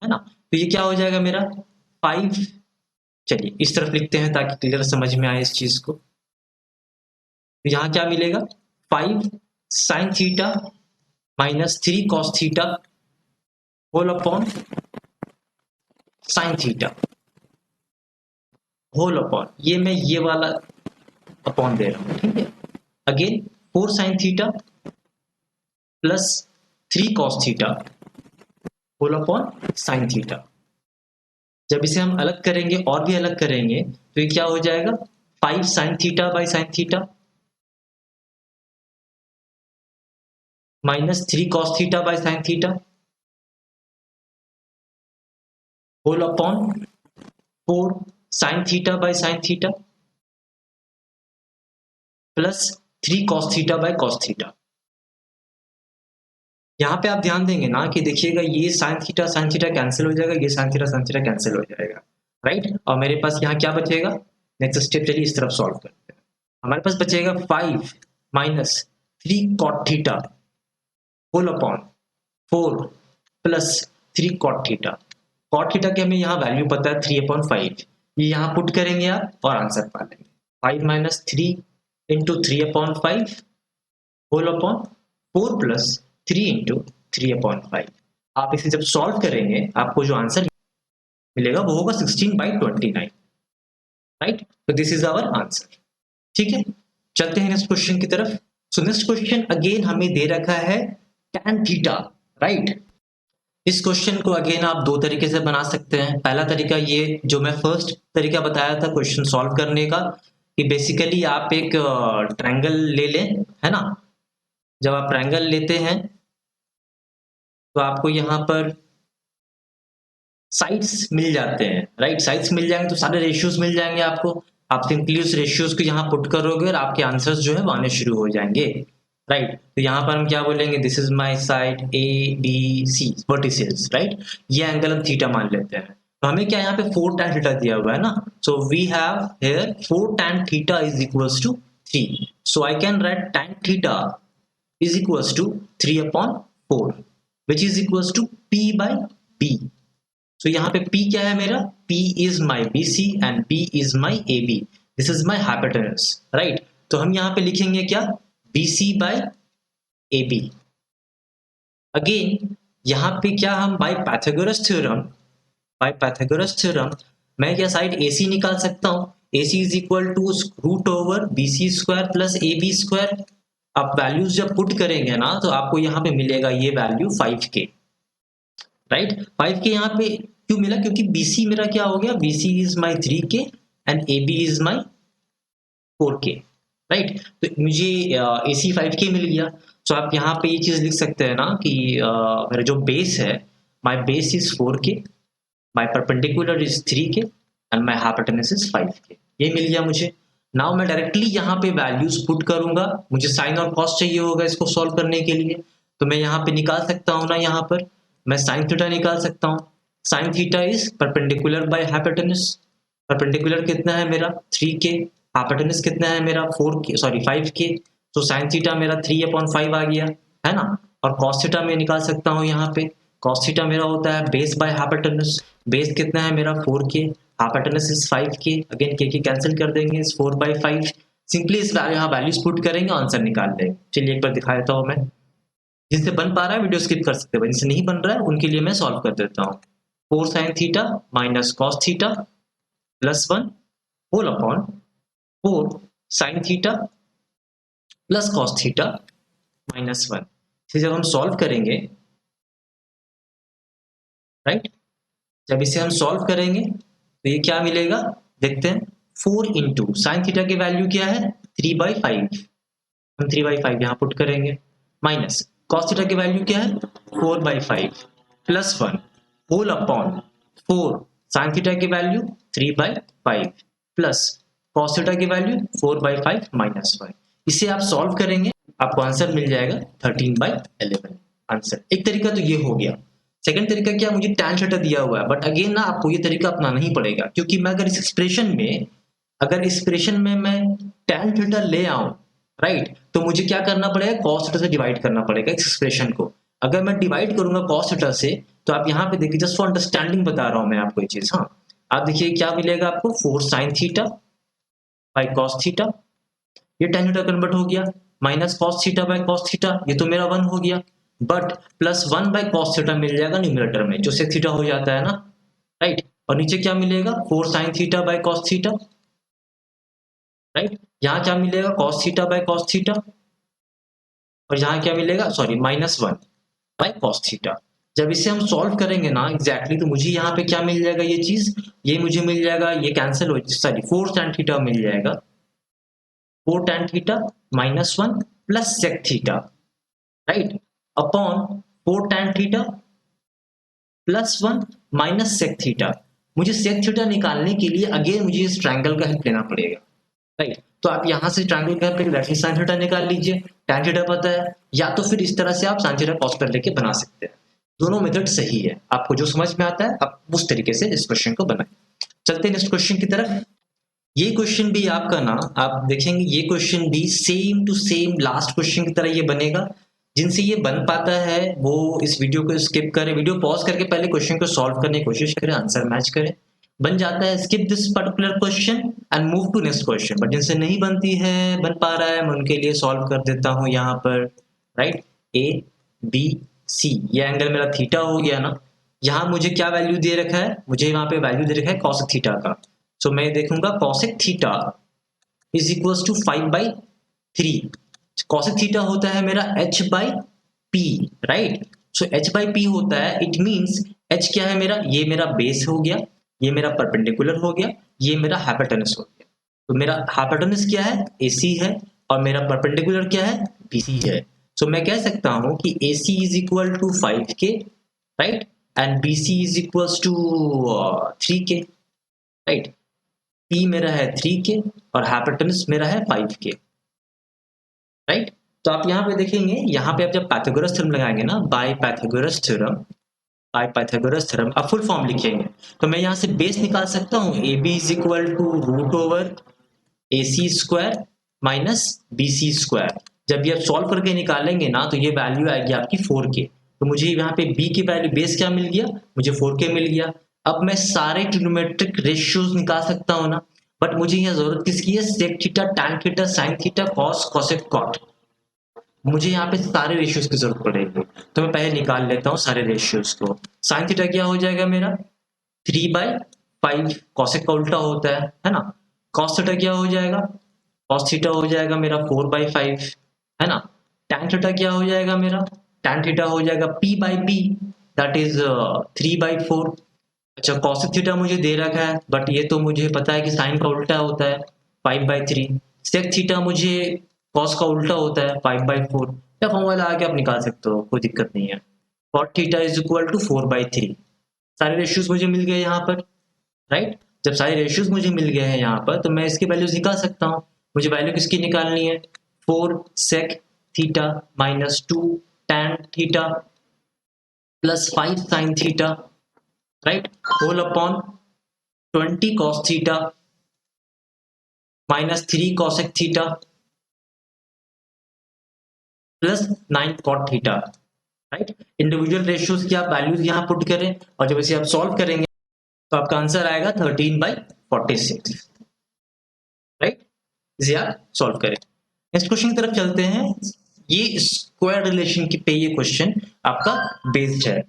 है ना। तो ये क्या हो जाएगा मेरा 5। चलिए इस तरफ लिखते हैं ताकि क्लियर समझ में आए इस चीज को। तो यहाँ क्या मिलेगा 5 sin theta minus 3 cos theta whole upon sin theta whole upon, ये मैं ये वाला अपॉन दे रहा हूं, ठीक है। Again 4 sin theta plus 3 cos theta whole upon sin theta. जब इसे हम अलग करेंगे और भी अलग करेंगे तो ये क्या हो जाएगा 5 sin theta by sin theta minus 3 cos theta by sin theta whole upon 4 sin theta by sin theta plus 3 cos theta by cos theta. यहाँ पे आप ध्यान देंगे ना कि देखिएगा ये sin थीटा कैंसिल हो जाएगा, ये sin थीटा कैंसिल हो जाएगा, राइट। और मेरे पास यहाँ क्या बचेगा, नेक्स्ट स्टेप चलिए इस तरफ सॉल्व करते हैं। हमारे पास बचेगा 5 minus 3 cot theta whole upon 4 plus 3 cot theta. cot theta की हमें यहाँ वैल्यू पता है 3/5, ये यहाँ पुट करेंगे आप और आंसर पा लेंगे। 5 minus 3 into 3/5 whole upon 4 plus 3 into 3/5। आप इसे जब सॉल्व करेंगे आपको जो आंसर मिलेगा वो होगा 16/29, राइट। तो दिस इज आवर आंसर। ठीक है, चलते हैं नेक्स्ट क्वेश्चन की तरफ। सो नेक्स्ट क्वेश्चन अगेन हमें दे रखा है tan थीटा, राइट। इस क्वेश्चन को अगेन आप दो तरीके से बना सकते हैं। पहला तरीका ये जो मैं फर्स्ट तरीका बताया था क्वेश्चन सॉल्व करने का, कि बेसिकली आप एक ट्रायंगल ले लें, है ना। जब आप ट्रायंगल लेते हैं तो आपको यहाँ पर साइड्स मिल जाते हैं, राइट। साइड्स मिल जाएंगे तो सारे रेशियोज मिल जाएंगे आपको। आप सिंपली उस रेशियोज को यहाँ पुट करोगे और आपके आंसर्स जो है वो आने शुरू हो जाएंगे, राइट। तो यहाँ पर हम क्या बोलेंगे, this is my side ABC vertices, right. ये एंगल हम थीटा मान लेते हैं। तो हमें क्या यहाँ पे 4 tan थीटा दिया हुआ है ना, so we have here 4 tan theta is equals to 3। So I can write tan theta is equals to 3/4 which is equals to P by B. So यहाँ पे P क्या है मेरा, P is my BC and B is my AB. This is my hypotenuse, right? तो हम यहाँ पे लिखेंगे क्या, BC by AB. Again यहाँ पे क्या हम by Pythagoras theorem मैं क्या साइड AC निकाल सकता हूँ। AC is equal to root over BC square plus AB square। आप वैल्यूज जब पुट करेंगे ना तो आपको यहाँ पे मिलेगा ये वैल्यू 5K, राइट। 5K यहाँ पे क्यों मिला, क्योंकि BC मेरा क्या हो गया, BC is my 3K and AB is my 4K, right. तो मुझे AC 5K मिल गया। तो आप यहाँ पे ये चीज लिख सकते हैं ना कि मेरा जो बेस है, my base is 4K, my perpendicular is 3K and my hypotenuse is 5K। ये मिल गया मुझे। नाउ मैं डायरेक्टली यहाँ पे वैल्यूज पुट करूंगा। मुझे साइन और कॉस चाहिए होगा इसको सॉल्व करने के लिए, तो मैं यहाँ पे निकाल सकता हूँ ना, यहाँ पर मैं साइन थीटा निकाल सकता हूँ। Sign theta is perpendicular by hypotenuse. Perpendicular कितना है मेरा 3K, हाइपोटेन्यूज कितना है मेरा 4K, सॉरी 5K। तो साइन थीटा मेरा 3/5 आ गया, है ना। और कॉस थीटा मैं निकाल सकता हूँ यहाँ पे। कॉस थीटा मेरा होता है बेस बाय हाइपोटेन्यूज। बेस कितना है मेरा 4K, hypotenuse is 5K। Again के कैंसिल कर देंगे, इज 4/5। सिंपली इस यहाँ वैल्यूज पुट करेंगे, आंसर निकाल लेंगे। चलिए एक बार दिखा देता हूँ मैं। जिनसे बन पा रहा है वीडियो स्किप कर सकते हैं, जिनसे नहीं बन रहा है उनके लिए मैं सॉल्व कर देता हूँ। 4 sin theta minus cos theta plus 1 whole upon 4 sin theta plus cos theta minus 1। इसे जब हम सॉल्व करेंगे, राइट, जब इसे हम सॉल्व करेंगे तो ये क्या मिलेगा देखते हैं। 4 इंटू साइन थीटा की वैल्यू क्या है 3/5, हम 3/5 यहाँ पुट करेंगे, माइनस कॉस थीटा की वैल्यू क्या है 4/5 plus 1 whole upon 4 sine theta की वैल्यू 3/5 प्लस कॉस थीटा की वैल्यू 4/5 माइनस 1। इसे आप सॉल्व करेंगे आपको आंसर मिल जाएगा 13/11 आंसर। एक तरीका तो ये हो गया। सेकंड तरीका क्या, मुझे tan थीटा दिया हुआ है, बट अगेन ना आपको ये तरीका अपनाना ही पड़ेगा, क्योंकि मैं अगर इस एक्सप्रेशन में मैं tan थीटा ले आऊं, राइट, तो मुझे क्या करना पड़ेगा cos थीटा से डिवाइड करना पड़ेगा इस एक्सप्रेशन को। अगर मैं डिवाइड करूंगा cos थीटा से, तो आप यहाँ पे देखिए, जस्ट फॉर अंडरस्टैंडिंग बता रहा हूं मैं आपको ये चीज। हाँ, आप देखिए क्या मिलेगा आपको 4 sin theta by cos theta, ये tan थीटा कन्वर्ट हो गया, minus cos theta by cos theta, ये तो मेरा 1 हो गया, but plus 1 by cos theta मिल जाएगा न्यूमरेटर में, जो sec थीटा हो जाता है ना, राइट। और नीचे क्या मिलेगा 4 sin theta by cos theta, right. यहाँ क्या मिलेगा cos theta by cos theta, और यहाँ क्या मिलेगा, sorry, minus 1 by cos theta. जब इसे हम सॉल्व करेंगे ना एग्जैक्टली, तो मुझे यहाँ पे क्या मिल जाएगा, ये चीज, ये मुझे मिल जाएगा, ये कैंसिल हो, सॉरी 4 tan थीटा मिल जाएगा, 4 tan theta minus 1 plus sec theta, right, upon 4 tan theta plus 1 minus sec theta. मुझे sec थीटा निकालने के लिए अगेन मुझे इस ट्रायंगल का हेल्प लेना पड़ेगा, राइट। तो आप यहाँ से ट्रायंगल का हेल्प लेके sin थीटा निकाल लीजिए, tan थीटा पता है, या तो फिर इस तरह से आप sin थीटा cos पर लेके बना सकते हैं। दोनों मेथड सही है, आपको जो समझ में आता है आप उस तरीके से इस क्वेश्चन को बनाएं। चलते हैं नेक्स्ट क्वेश्चन की तरफ। ये क्वेश्चन भी आपका ना, आप देखेंगे ये क्वेश्चन भी same to same last question की तरह ये बनेगा। जिनसे ये बन पाता है वो इस वीडियो को स्किप करें, वीडियो पॉज करके पहले क्वेश्चन को सॉल्व करने की कोशिश करें, आंसर मैच करें। बन जाता है skip this particular question and move to next question, but जिनसे नहीं बनती है, बन पा रहा है, मैं उनके लिए सॉल्व कर देता हूँ यहाँ पर, राइट। ए बी सी, ये एंगल मेरा थीटा हो गया ना, यहाँ मुझे क्या वैल्यू दे रखा है, मुझे यहाँ पे वैल्यू दे रखा है cos थीटा का। सो मैं देखूंगा cosec theta is equals to 5/3। cosec theta होता है मेरा h/p, राइट। सो h/p होता है, इट मींस h क्या है मेरा, ये मेरा बेस हो गया, ये मेरा परपेंडिकुलर हो गया, ये मेरा हाइपोटेनस हो गया। तो मेरा हाइपोटेनस क्या है AC है, और मेरा परपेंडिकुलर क्या है BC है। सो मैं कह सकता हूं कि AC is equal to 5k, right, and BC is equals to 3k, right. P मेरा है 3k और हाइपोटेनस मेरा है 5k, राइट। तो आप यहाँ पे देखेंगे, यहाँ पे आप जब पाइथागोरस थ्योरम लगाएंगे ना, बाय पाइथागोरस थ्योरम आप फुल फॉर्म लिखेंगे, तो मैं यहाँ से बेस निकाल सकता हूँ, A B is equal to root over A C square minus B C square. जब ये आप सॉल्व करके निकालेंगे ना, तो ये वैल्यू आएगी आपकी 4k। तो मुझे यहाँ पे b की वैल्यू बेस क्या मिल गया, मुझे 4k मिल गया। अब मैं सारे ट्रिग्नोमेट्रिक रेशियोज निकाल सकता हूँ ना, बट मुझे यहाँ जरूरत किसकी है, sec theta, tan theta, sine theta, cos, cosec, cot. मुझे यहाँ पे सारे रेशियोज की जरूरत पड़ेगी, तो मैं पहले निकाल लेता हूँ सारे रेशियोज को। साइन थीटा क्या हो जाएगा मेरा 3/5, कॉसेक का उल्टा होता है ना। कॉस थीटा क्या हो जाएगा, कॉस थीटा हो जाएगा मेरा 4/5, है ना। टैन थीटा क्या हो जाएगा मेरा, टैन थीटा हो जाएगा p/b, दैट इज 3/4। अच्छा, कॉसेक थीटा मुझे दे रखा है, बट ये तो मुझे पता है कि साइन का उल्टा होता है 5/3। सेक थीटा मुझे कॉस का उल्टा होता है 5/4, या फॉर्मूला आके आप निकाल सकते हो, कोई दिक्कत नहीं है। Cot theta is equal to 4/3। सारे रेशियोज मुझे मिल गए यहाँ पर, राइट। जब सारे रेशियोज मुझे मिल गए हैं यहाँ पर, तो मैं इसकी वैल्यूज निकाल सकता हूँ। मुझे वैल्यू किसकी निकालनी है, 4 sec theta minus 2 tan theta plus 5 sine theta, right, whole upon 20 cos theta minus 3 cosec theta plus 9 cot theta, right. Individual ratios की आप वैल्यूज यहाँ पुट करें, और जब इसे आप सॉल्व करेंगे तो आपका आंसर आएगा 13/46, राइट। इसे आप सॉल्व करें। नेक्स्ट क्वेश्चन की तरफ चलते हैं। ये स्क्वायर रिलेशन की पे ये क्वेश्चन आपका बेस्ड है।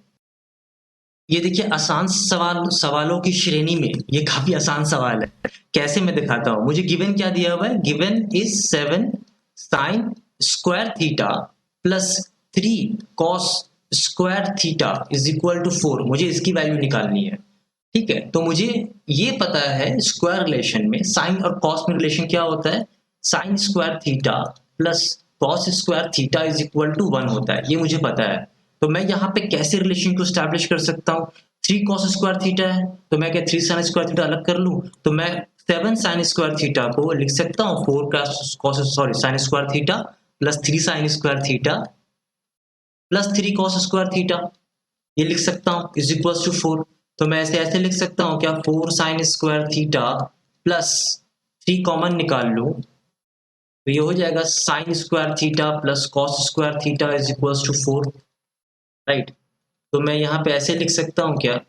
ये देखिए आसान सवालों की श्रेणी में ये काफी आसान सवाल है। कैसे मैं दिखाता हूं। मुझे गिवन क्या दिया हुआ है, given is 7 sine square theta plus 3 cos square theta is equal to 4। मुझे इसकी वैल्यू निकालनी है। ठीक है, तो मुझे ये पता है स्क्वायर रिलेशन में साइन और कॉस में रिलेशन क्या होता है, sine square theta plus cos square theta is equal to 1 होता है, ये मुझे पता है। तो मैं यहाँ पे कैसे रिलेशन को स्टैब्लिश कर सकता हूँ, 3 कॉस स्क्वायर थीटा है तो मैं क्या 3 साइन स्क्वायर थीटा अलग कर लूँ, तो मैं 7 साइन स्क्वायर थीटा को लिख सकता हूँ 4 cos sorry sine square theta plus 3 sign square theta plus 3 cos square theta, ये लिख सकता हूँ इज इक्वल टू 4। तो मैं ऐसे लिख सकता हूँ क्या, 4 sine square theta plus 3 common निकाल लूँ तो ये हो जाएगा sine square theta plus cos square theta is equal to 4, right. तो मैं यहाँ पे ऐसे लिख सकता हूँ क्या,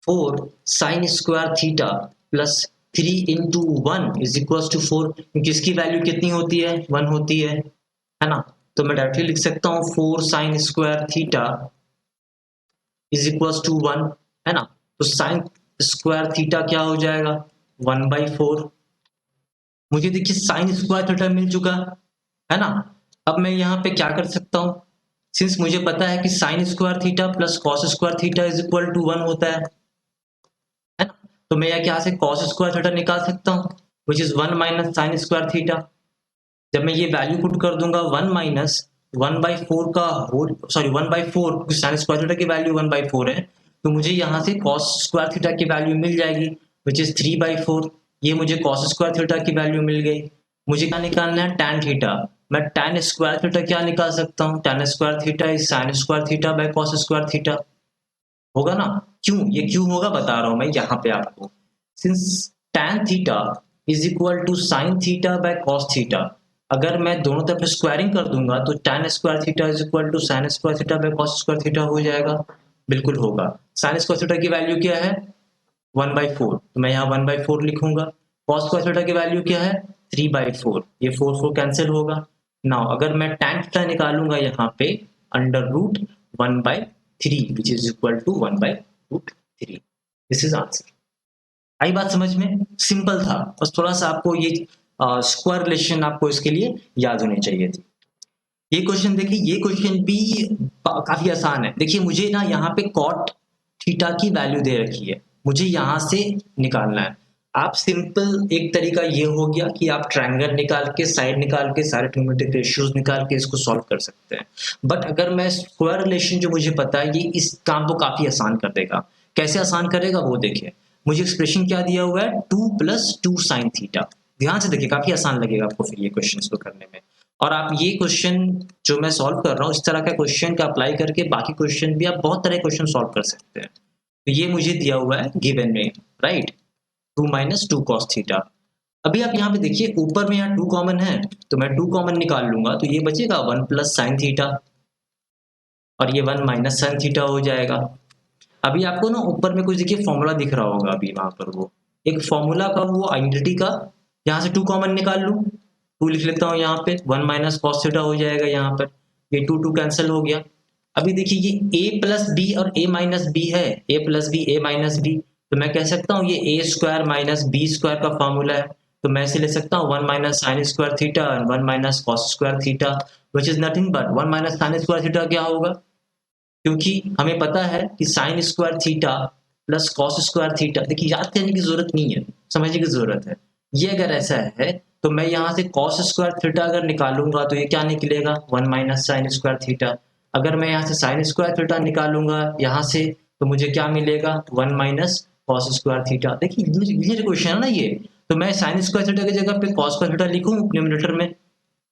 4 sine square theta plus 3 into 1 is equal to 4, क्योंकि इसकी वैल्यू कितनी होती है, 1 होती है ना। तो मैं डायरेक्टली लिख सकता हूँ 4 sine square theta is equal to 1, है ना। तो साइन स्क्वायर थीटा क्या हो जाएगा, 1/4। मुझे देखिए साइन स्क्वायर थीटा मिल चुका है ना। अब मैं यहाँ पे क्या कर सकता हूँ, सिंस मुझे पता है कि sine square theta plus cos square theta is equal to 1 होता है ना। तो मैं यहाँ से कॉस स्क्वायर थीटा निकाल सकता हूँ which is 1 minus sign square theta. जब मैं ये वैल्यू पुट कर दूंगा 1 माइनस 1/4 का होल सॉरी 1/4, क्योंकि साइन स्क्वायर थीटा की वैल्यू 1/4 है, तो मुझे यहाँ से कॉस स्क्वायर थीटा की वैल्यू मिल जाएगी विच इज 3/4। ये मुझे कॉस स्क्वायर थीटा की वैल्यू मिल गई। मुझे क्या निकालना है, टैन थीटा। मैं टैन स्क्वायर थीटा क्या निकाल सकता हूँ, tan square theta is sine square theta by cos square theta, होगा ना। क्यों, ये क्यों होगा बता रहा हूं मैं यहाँ पे आपको। Since tan theta is equal to sine theta by cos theta, अगर मैं दोनों तरफ स्क्वायरिंग कर दूंगा तो tan square theta is equal to sine square theta by cos square theta हो जाएगा। बिल्कुल होगा। साइन स्क्वायर थीटा की वैल्यू क्या है, 1/4, तो मैं यहाँ 1/4 लिखूंगा। कॉस स्क्वायर थीटा की वैल्यू क्या है, 3/4, ये 4 कैंसिल होगा। नाउ अगर मैं टैन थीटा निकालूंगा यहाँ पे under root 1/3 which is equal to 1/√3। This is answer. आई बात समझ में, सिंपल था, बस थोड़ा सा आपको ये स्क्वायर रिलेशन आपको इसके लिए याद होनी चाहिए थी। ये क्वेश्चन देखिए, ये क्वेश्चन भी काफी आसान है। देखिए मुझे ना यहाँ पे कॉट थीटा की वैल्यू दे रखी है, मुझे यहाँ से निकालना है। आप सिंपल एक तरीका ये हो गया कि आप ट्रायंगल निकाल के साइड निकाल के सारे ट्रिग्नोमेट्रिक रेशियोज निकाल के इसको सॉल्व कर सकते हैं। बट अगर मैं स्क्वायर रिलेशन जो मुझे पता है ये इस काम को काफी आसान कर देगा। कैसे आसान करेगा वो देखिए। मुझे एक्सप्रेशन क्या दिया हुआ है, 2 + 2 साइन थीटा। ध्यान से देखिए, काफी आसान लगेगा आपको फिर ये क्वेश्चन को करने में। और आप ये क्वेश्चन जो मैं सॉल्व कर रहा हूँ, इस तरह का क्वेश्चन का अप्लाई करके बाकी क्वेश्चन भी आप बहुत तरह के क्वेश्चन सॉल्व कर सकते हैं। तो ये मुझे दिया हुआ है गिवन में, राइट, 2 - 2 cos थीटा। अभी आप यहाँ पे देखिए ऊपर में यहाँ 2 कॉमन है, तो मैं 2 कॉमन निकाल लूंगा तो ये बचेगा 1 + sin थीटा और ये 1 - sin थीटा हो जाएगा। अभी आपको ना ऊपर में कुछ देखिए फॉर्मूला दिख रहा होगा, अभी वहां पर वो एक फॉर्मूला का, वो आइडेंटिटी का, यहाँ से 2 कॉमन निकाल लूं, 2 लिख लेता हूँ यहाँ पे, 1 - cos थीटा हो जाएगा यहाँ पर, ये 2 कैंसिल हो गया। अभी देखिए ये a + b और a - b है, a + b a - b, तो मैं कह सकता हूँ ये a² - b² का फॉर्मूला है। तो मैं इसे ले सकता हूँ 1 - sin स्क्वायर थीटा और 1 - cos square theta which is nothing but 1 - sin square theta क्या होगा, क्योंकि हमें पता है कि sine square theta plus cos square theta, देखिए याद करने की जरूरत नहीं है, समझने की जरूरत है। ये अगर ऐसा है तो मैं यहाँ से कॉस स्क्वायर थीटा अगर निकालूंगा तो ये क्या निकलेगा, 1 - sin स्क्वायर थीटा। अगर मैं यहाँ से साइन स्क्वायर थीटा निकालूंगा यहाँ से तो मुझे क्या मिलेगा, 1 - cos स्क्वायर थीटा। देखिए ये क्वेश्चन है ना ये, तो मैं साइन स्क्वायर थीटा की जगह पे कॉस स्क्वायर थीटा लिखूं न्यूमरेटर में,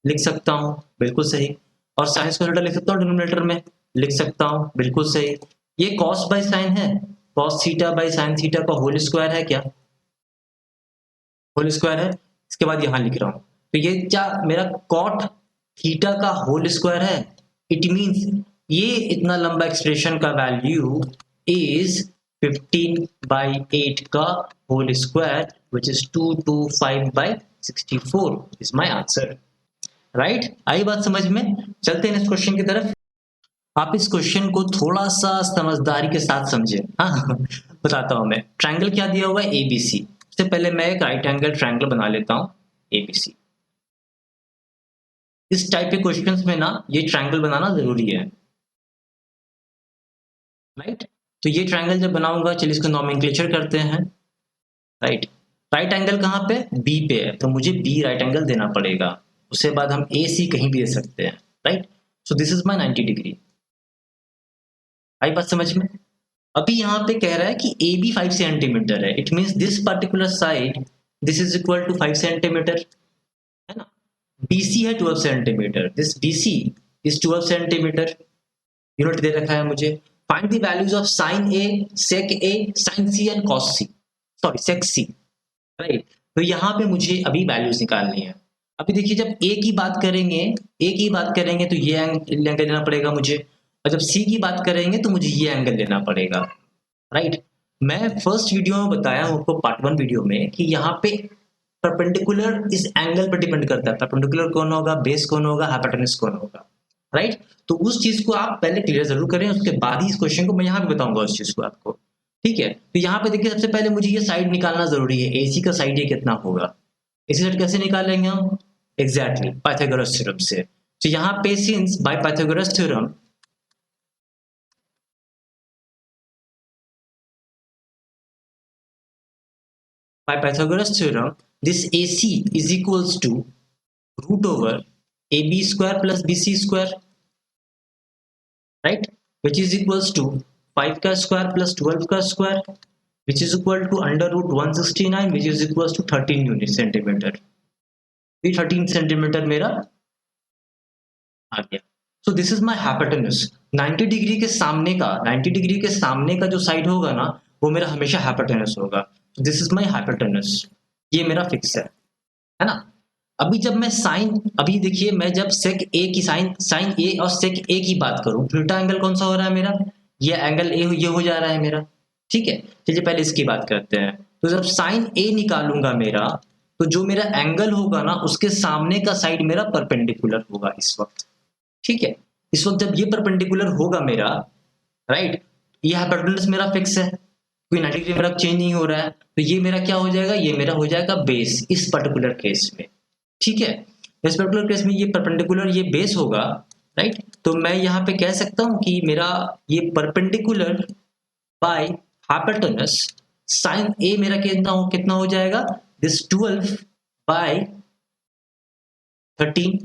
लिख सकता हूँ, बिल्कुल सही। और साइन स्क्वायर थीटा लिख सकता हूँ डिनोमिनेटर में, लिख सकता हूँ, बिल्कुल सही। ये कॉस बाय साइन है, cos theta by sine theta का होल स्क्वायर है क्या, होल स्क्वायर है। इसके बाद यहाँ लिख रहा हूँ तो ये क्या मेरा कॉट थीटा का होल स्क्वायर है। इट मींस ये इतना लंबा एक्सप्रेशन का वैल्यू इज 15/8 का whole square which is 225/64 is my answer. Right, आई बात समझ में? चलते हैं इस क्वेश्चन की तरफ। आप इस क्वेश्चन को थोड़ा सा समझदारी के साथ समझे। हाँ बताता हूं मैं। ट्रायंगल क्या दिया हुआ है? एबीसी। सबसे पहले मैं एक राइट एंगल ट्रायंगल बना लेता हूं, एबीसी। इस टाइप के क्वेश्चंस में ना ये ट्रायंगल बनाना जरूरी है, राइट। तो ये ट्रायंगल जब बनाऊंगा, चलिए इसको नोमेनक्लेचर करते हैं, राइट। राइट एंगल कहाँ पे? बी पे है, तो मुझे बी राइट एंगल देना पड़ेगा। उसके बाद हम ए सी कहीं भी दे सकते हैं, right. So this is my 90 degree. आई बात समझ में? अभी यहाँ पे कह रहा है कि ए बी 5 सेंटीमीटर है, it means this particular side this is equal to 5 centimetre, है ना। बीसी है 12 centimetre, this BC is 12 centimetre. Unit दे रखा है मुझे। Find the values of sine A, sec A, sine C and cos C, sorry sec C, right. तो यहाँ पे मुझे अभी वैल्यूज निकालनी है। अभी देखिए, जब ए की बात करेंगे, ए की बात करेंगे तो ये एंगल लेना पड़ेगा मुझे, और जब सी की बात करेंगे तो मुझे ये एंगल लेना पड़ेगा, राइट। मैं फर्स्ट वीडियो में बताया हूँ आपको, पार्ट 1 वीडियो में, कि यहाँ पे परपेंडिकुलर इस एंगल पर डिपेंड करता है। परपेंडिकुलर कौन होगा, बेस कौन होगा, हाइपोटेन्यूज कौन होगा, राइट। तो उस चीज को आप पहले क्लियर जरूर करें, उसके बाद ही इस क्वेश्चन को मैं यहाँ पे बताऊंगा उस चीज को आपको, ठीक है। तो यहाँ पे देखिए, सबसे पहले मुझे ये साइड निकालना जरूरी है, एसी का साइड ये कितना होगा। एसी साइड कैसे निकालेंगे हम? एग्जैक्टली पाइथागोरस थ्योरम से। तो यहाँ पे since bye Pythagoras theorem, by Pythagoras theorem, this AC is equals to root over AB square plus BC square, right? Which is equals to 5 का square plus 12 का square, which is equal to under root 169, which is equals to 13 unit centimeter. ये 13 centimetre मेरा आ गया। So this is my hypotenuse. 90 degree के सामने का, 90 degree के सामने का जो साइड होगा ना, वो मेरा हमेशा hypotenuse होगा। So this is my hypotenuse. ये मेरा फिक्स है ना। अभी जब मैं साइन, अभी देखिए, मैं जब सेक ए की साइन ए और सेक ए की बात करूं, थीटा एंगल कौन सा हो रहा है मेरा? ये एंगल ए ये हो जा रहा है मेरा, ठीक है। चलिए पहले इसकी बात करते हैं। तो जब साइन ए निकालूंगा मेरा, तो जो मेरा एंगल होगा ना, उसके सामने का साइड मेरा परपेंडिकुलर होगा इस वक्त, ठीक है। इस वक्त जब ये परपेंडिकुलर होगा मेरा, राइट, ये हाइपोटेन्यूज मेरा फिक्स है, कोई 90 डिग्री मेरा चेंज नहीं हो रहा है, तो ये मेरा क्या हो जाएगा? ये मेरा हो जाएगा बेस इस पर्टिकुलर केस में, ठीक है। इस पर्टिकुलर केस में ये परपेंडिकुलर ये बेस होगा, राइट। तो मैं यहाँ पे कह सकता हूँ कि मेरा ये परपेंडिकुलर बाय हाइपोटेन्यूज साइन ए मेरा कितना हो जाएगा? दिस 12 बाय 13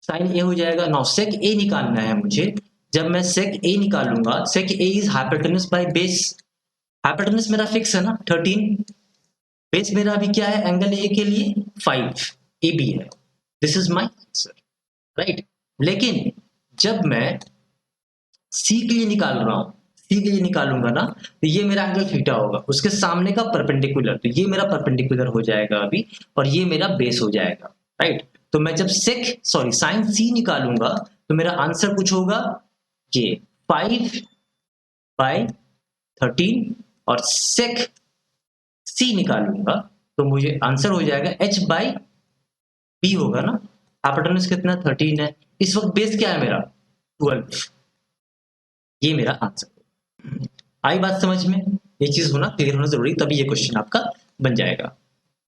साइन ए हो जाएगा। नाउ सेक ए निकालना है मुझे। जब मैं सेक ए निकालूंगा, sec A is hypotenuse by base. Hypotenuse मेरा फिक्स है ना 13, बेस मेरा अभी क्या है एंगल ए के लिए? 5 ए बी है। This is my answer, right. लेकिन जब मैं सी के लिए निकाल रहा हूं, सी के लिए निकालूंगा ना, तो ये मेरा एंगल थीटा होगा, उसके सामने का परपेंडिकुलर, तो ये मेरा परपेंडिकुलर हो जाएगा अभी, और ये मेरा बेस हो जाएगा, राइट। तो मैं जब साइन सी निकालूंगा, तो मेरा आंसर कुछ होगा ये 5 बाय 13, और सेक सी निकालूंगा तो मुझे आंसर हो जाएगा h बाई बी होगा ना। हाइपोटेन्यूज कितना? 13 है। इस वक्त बेस क्या है मेरा? 12। ये मेरा आंसर। आई बात समझ में? ये चीज होना क्लियर होना जरूरी, तभी ये क्वेश्चन आपका बन जाएगा।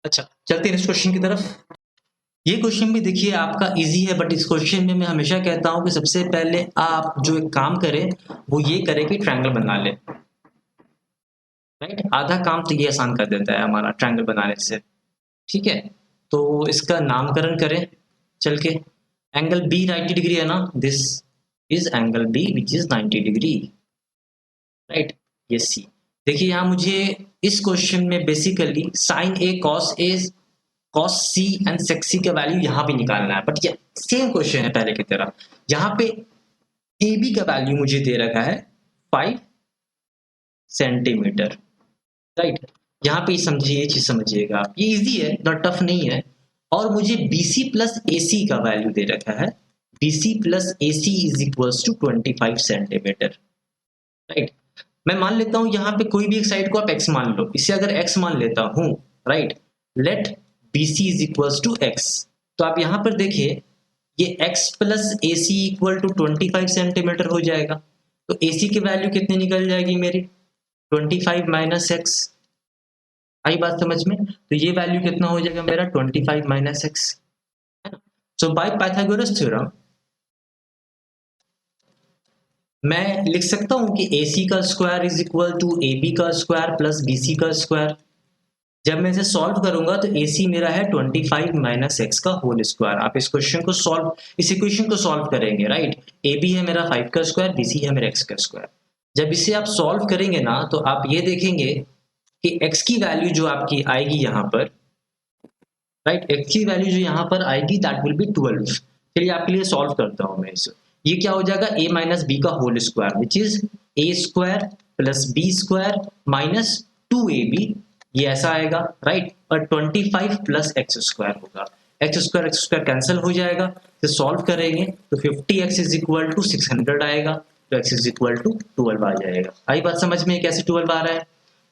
अच्छा, चलते हैं इस क्वेश्चन की तरफ। ये क्वेश्चन भी देखिए आपका इजी है, बट इस क्वेश्चन में मैं हमेशा कहता हूं कि सबसे पहले आप जो एक काम करें वो ये करें कि ट्रायंगल बना ले, राइट। आधा काम तो ये आसान कर देता है हमारा ट्रायंगल बनाने से, ठीक है। तो इसका नामकरण करें चल के। एंगल बी 90 डिग्री है ना, this is angle B which is 90 degree, right. ये सी। देखिए यहाँ मुझे इस क्वेश्चन में basically sine A cos C and sec C का वैल्यू यहाँ भी निकालना है, बट ये सेम क्वेश्चन है पहले की तरह। यहाँ पे ए बी का वैल्यू मुझे दे रखा है 5 सेंटीमीटर, राइट। यहाँ पे समझिए, ये चीज समझिएगा आप, ये इजी है, नॉट टफ नहीं है। और मुझे BC प्लस AC का वैल्यू दे रखा है, BC plus AC is equals to 25 centimetre, right. मैं मान लेता हूं यहाँ पे कोई भी एक साइड को आप x मान लो, इसे अगर x मान लेता हूं, right, let BC is equals to x, तो आप यहाँ पर देखिए ये x plus A C equal to 25 centimetre हो जाएगा। तो ए सी की वैल्यू कितनी निकल जाएगी मेरी 25 माइनस एक्स। आई बात समझ में? तो ये वैल्यू कितना हो जाएगा मेरा 25 माइनस एक्स, है ना। सो बाय पाइथागोरस थ्योरम मैं लिख सकता हूं कि ए सी का square is equal to A B का स्क्वायर प्लस बी सी का स्क्वायर। जब मैं इसे सॉल्व करूंगा तो ए सी मेरा है 25 माइनस एक्स का होल स्क्वायर। आप इस क्वेश्चन को सॉल्व, इस इक्वेशन को सॉल्व करेंगे, राइट। ए बी है मेरा 5 का स्क्वायर, बी सी है मेरा एक्स का स्क्वायर। जब इसे आप सॉल्व करेंगे ना तो आप ये देखेंगे कि एक्स की वैल्यू जो आपकी आएगी यहाँ पर, राइट, एक्स की वैल्यू जो यहाँ पर आएगी दैट विल बी 12। चलिए आपके लिए सॉल्व करता हूँ मैं इसे। ये क्या हो जाएगा a माइनस बी का whole square which is a square plus B square minus 2ab, ये ऐसा आएगा, राइट। और 25 प्लस एक्स स्क्वायर होगा, एक्स स्क्वायर कैंसिल हो जाएगा। तो सॉल्व करेंगे तो 50x इज इक्वल टू 600 आएगा, तो x इज इक्वल टू 12 आ जाएगा। आई बात समझ में कैसे 12 आ रहा है?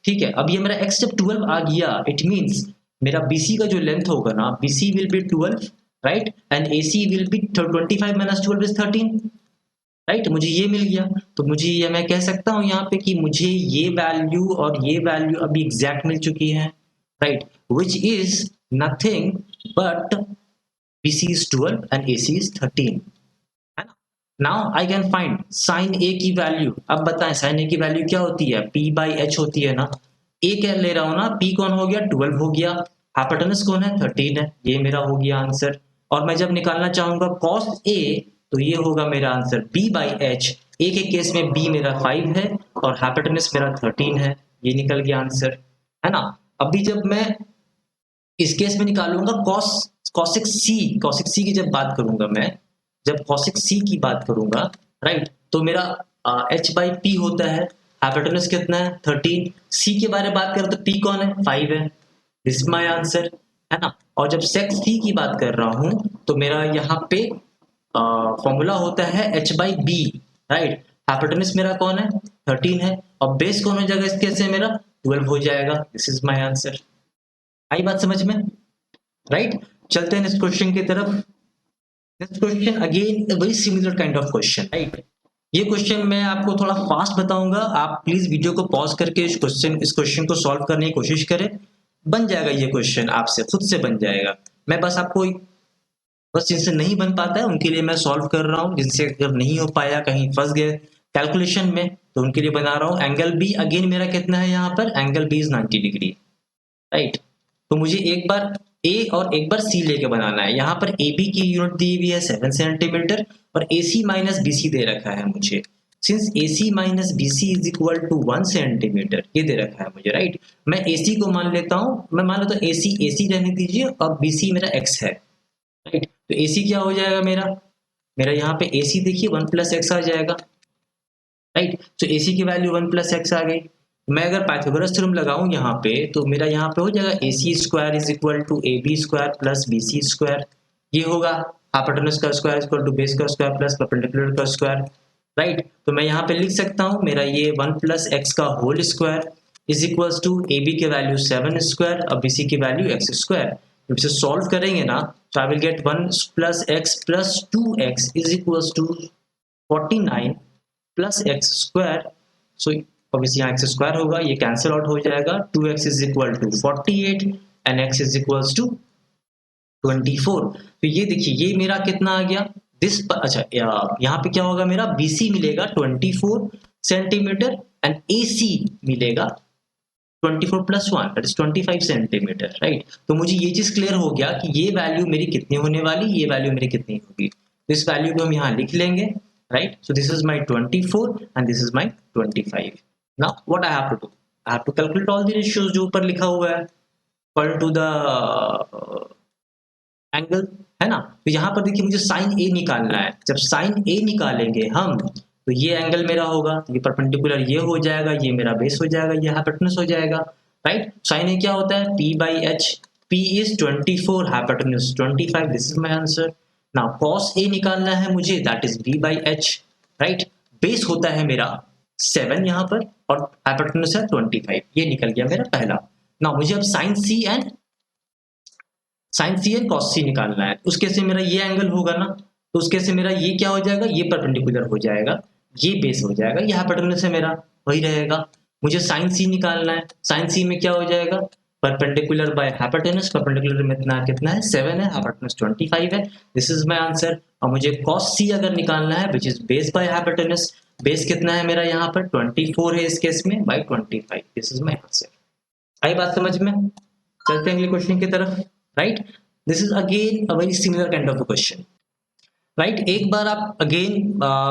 ठीक है, अब ये मेरा x जब 12 आ गया इट मीन्स मेरा BC का जो लेंथ होगा ना BC will be 12, right, and AC will be 25 minus 12 is 13, right. मुझे ये मिल गया, तो मुझे ये मैं कह सकता हूँ यहाँ पे कि मुझे ये वैल्यू और ये वैल्यू अभी एग्जैक्ट मिल चुकी है, right, which is nothing but BC is 12 and AC is 13, है ना। Now I can find sign A की वैल्यू। अब बताएं साइन A की वैल्यू क्या होती है? P by H होती है ना। A क्या ले रहा हूं ना, P कौन हो गया 12 हो गया, हाइपोटेनस कौन है 13 है, ये मेरा हो गया आंसर। और मैं जब निकालना चाहूंगा cos A तो ये होगा मेरा answer B by H। A के केस में B मेरा 5 है और हाइपोटेनस मेरा 13 है, ये निकल गया आंसर, है ना। अभी जब मैं इस केस में निकालूंगा cosec c की जब बात करूंगा मैं, जब cosec c की बात करूंगा, राइट, तो मेरा h by p होता है, हाइपोटेनस कितना है 13, c के बारे में बात करें तो p कौन है 5 है, दिस इज माय आंसर, है ना। और जब sec c की बात कर रहा हूं तो मेरा यहाँ पे फॉर्मूला होता है h by b, right. Hypotenuse मेरा कौन है 13 है और बेस कौन हो जाएगा इस केस में मेरा 12 हो जाएगा, दिस इज माय आंसर। आई बात समझ में, राइट। चलते हैं नेक्स्ट क्वेश्चन की तरफ। Next question again very similar kind of question, right. ये क्वेश्चन मैं आपको थोड़ा फास्ट बताऊंगा, आप प्लीज वीडियो को पॉज करके इस क्वेश्चन को सॉल्व करने की कोशिश करें। बन जाएगा ये क्वेश्चन, आपसे खुद से बन जाएगा। मैं बस आपको बस जिनसे नहीं बन पाता है उनके लिए मैं सॉल्व कर रहा हूँ, जिनसे अगर नहीं हो पाया कहीं फंस गए कैलकुलेशन में तो उनके लिए बना रहा हूँ। एंगल बी अगेन मेरा कितना है यहाँ पर, angle B is 90 degree, right. तो मुझे एक बार ए और एक बार सी लेके बनाना है। यहाँ पर ए बी की यूनिट दी हुई है 7 सेंटीमीटर और ए सी माइनस बी सी दे रखा है मुझे। Since A C minus B C is equal to 1 centimetre ये दे रखा है मुझे, राइट। मैं ए सी को मान लेता हूँ, मैं मान लेता हूँ ए सी रहने दीजिए और बी सी मेरा एक्स है, राइट। तो ए सी क्या हो जाएगा मेरा, मेरा यहाँ पे ए सी देखिए 1 प्लस एक्स आ जाएगा, राइट। तो ए सी की वैल्यू 1 प्लस एक्स आ गई। मैं अगर पाइथागोरस थ्योरम लगाऊं यहाँ पे तो मेरा यहाँ पे हो जाएगा A C square is equal to A B square plus B C square, ये होगा हाइपोटेनस का square is equal to base का स्क्वायर प्लस परपेंडिकुलर का स्क्वायर, राइट। तो मैं यहाँ पे लिख सकता हूँ मेरा ये 1 प्लस एक्स का whole square is equal to A B के वैल्यू 7 स्क्वायर और बी सी की वैल्यू एक्स स्क्वायर। जब इसे सॉल्व करेंगे ना तो I will get 1 plus X plus 2x is equal to 49 plus X square. So obviously यहाँ एक्स स्क्वायर होगा, ये कैंसिल आउट हो जाएगा, 2x is equal to 48 and x is equal to 24। तो ये देखिए ये मेरा कितना आ गया दिस, अच्छा यहाँ पे क्या होगा मेरा BC मिलेगा 24 सेंटीमीटर एंड AC मिलेगा 24 plus 1 that is 25 centimetre, right. तो मुझे ये चीज क्लियर हो गया कि ये वैल्यू मेरी कितनी होने वाली, ये वैल्यू मेरी कितनी होगी। तो इस वैल्यू को हम यहाँ लिख लेंगे, right? So this is my 24 and this is my 25. Now what I have to do? I have to calculate all the ratios जो ऊपर लिखा हुआ है according to the angle, है ना। तो यहाँ पर देखिए मुझे साइन A निकालना है। जब साइन A निकालेंगे हम तो ये एंगल मेरा होगा, ये परपेंडिकुलर ये हो जाएगा, ये मेरा बेस हो जाएगा, ये हाइपोटेनस हो जाएगा, राइट। साइन A क्या होता है P by H, P is 24, hypotenuse 25, this is my answer. Now cos A निकालना है मुझे, that is B by H, right. Base होता है मेरा 7 यहाँ पर और हाइपोटेनस है 25, ये निकल गया मेरा पहला। नाउ मुझे अब sine C and sine C and cos C निकालना है। उस केस में मेरा ये एंगल होगा ना, तो उस केस में मेरा ये क्या हो जाएगा, ये परपेंडिकुलर हो जाएगा, ये बेस हो जाएगा, ये हाइपोटेन्यूज है मेरा, वही रहेगा। मुझे साइन सी निकालना है, साइन सी में क्या हो जाएगा, परपेंडिकुलर बाय हाइपोटेन्यूज, परपेंडिकुलर में कितना है 7 है, हाइपोटेन्यूज 25 है, दिस इज माय आंसर। और मुझे कॉस सी अगर निकालना है which is base by hypotenuse, base कितना है मेरा यहाँ पर 24 है इस केस में by 25, this is my answer. आई बात समझ में? चलते हैं अगले क्वेश्चन की तरफ। Right, this is again a very similar kind of question. Right, एक बार आप अगेन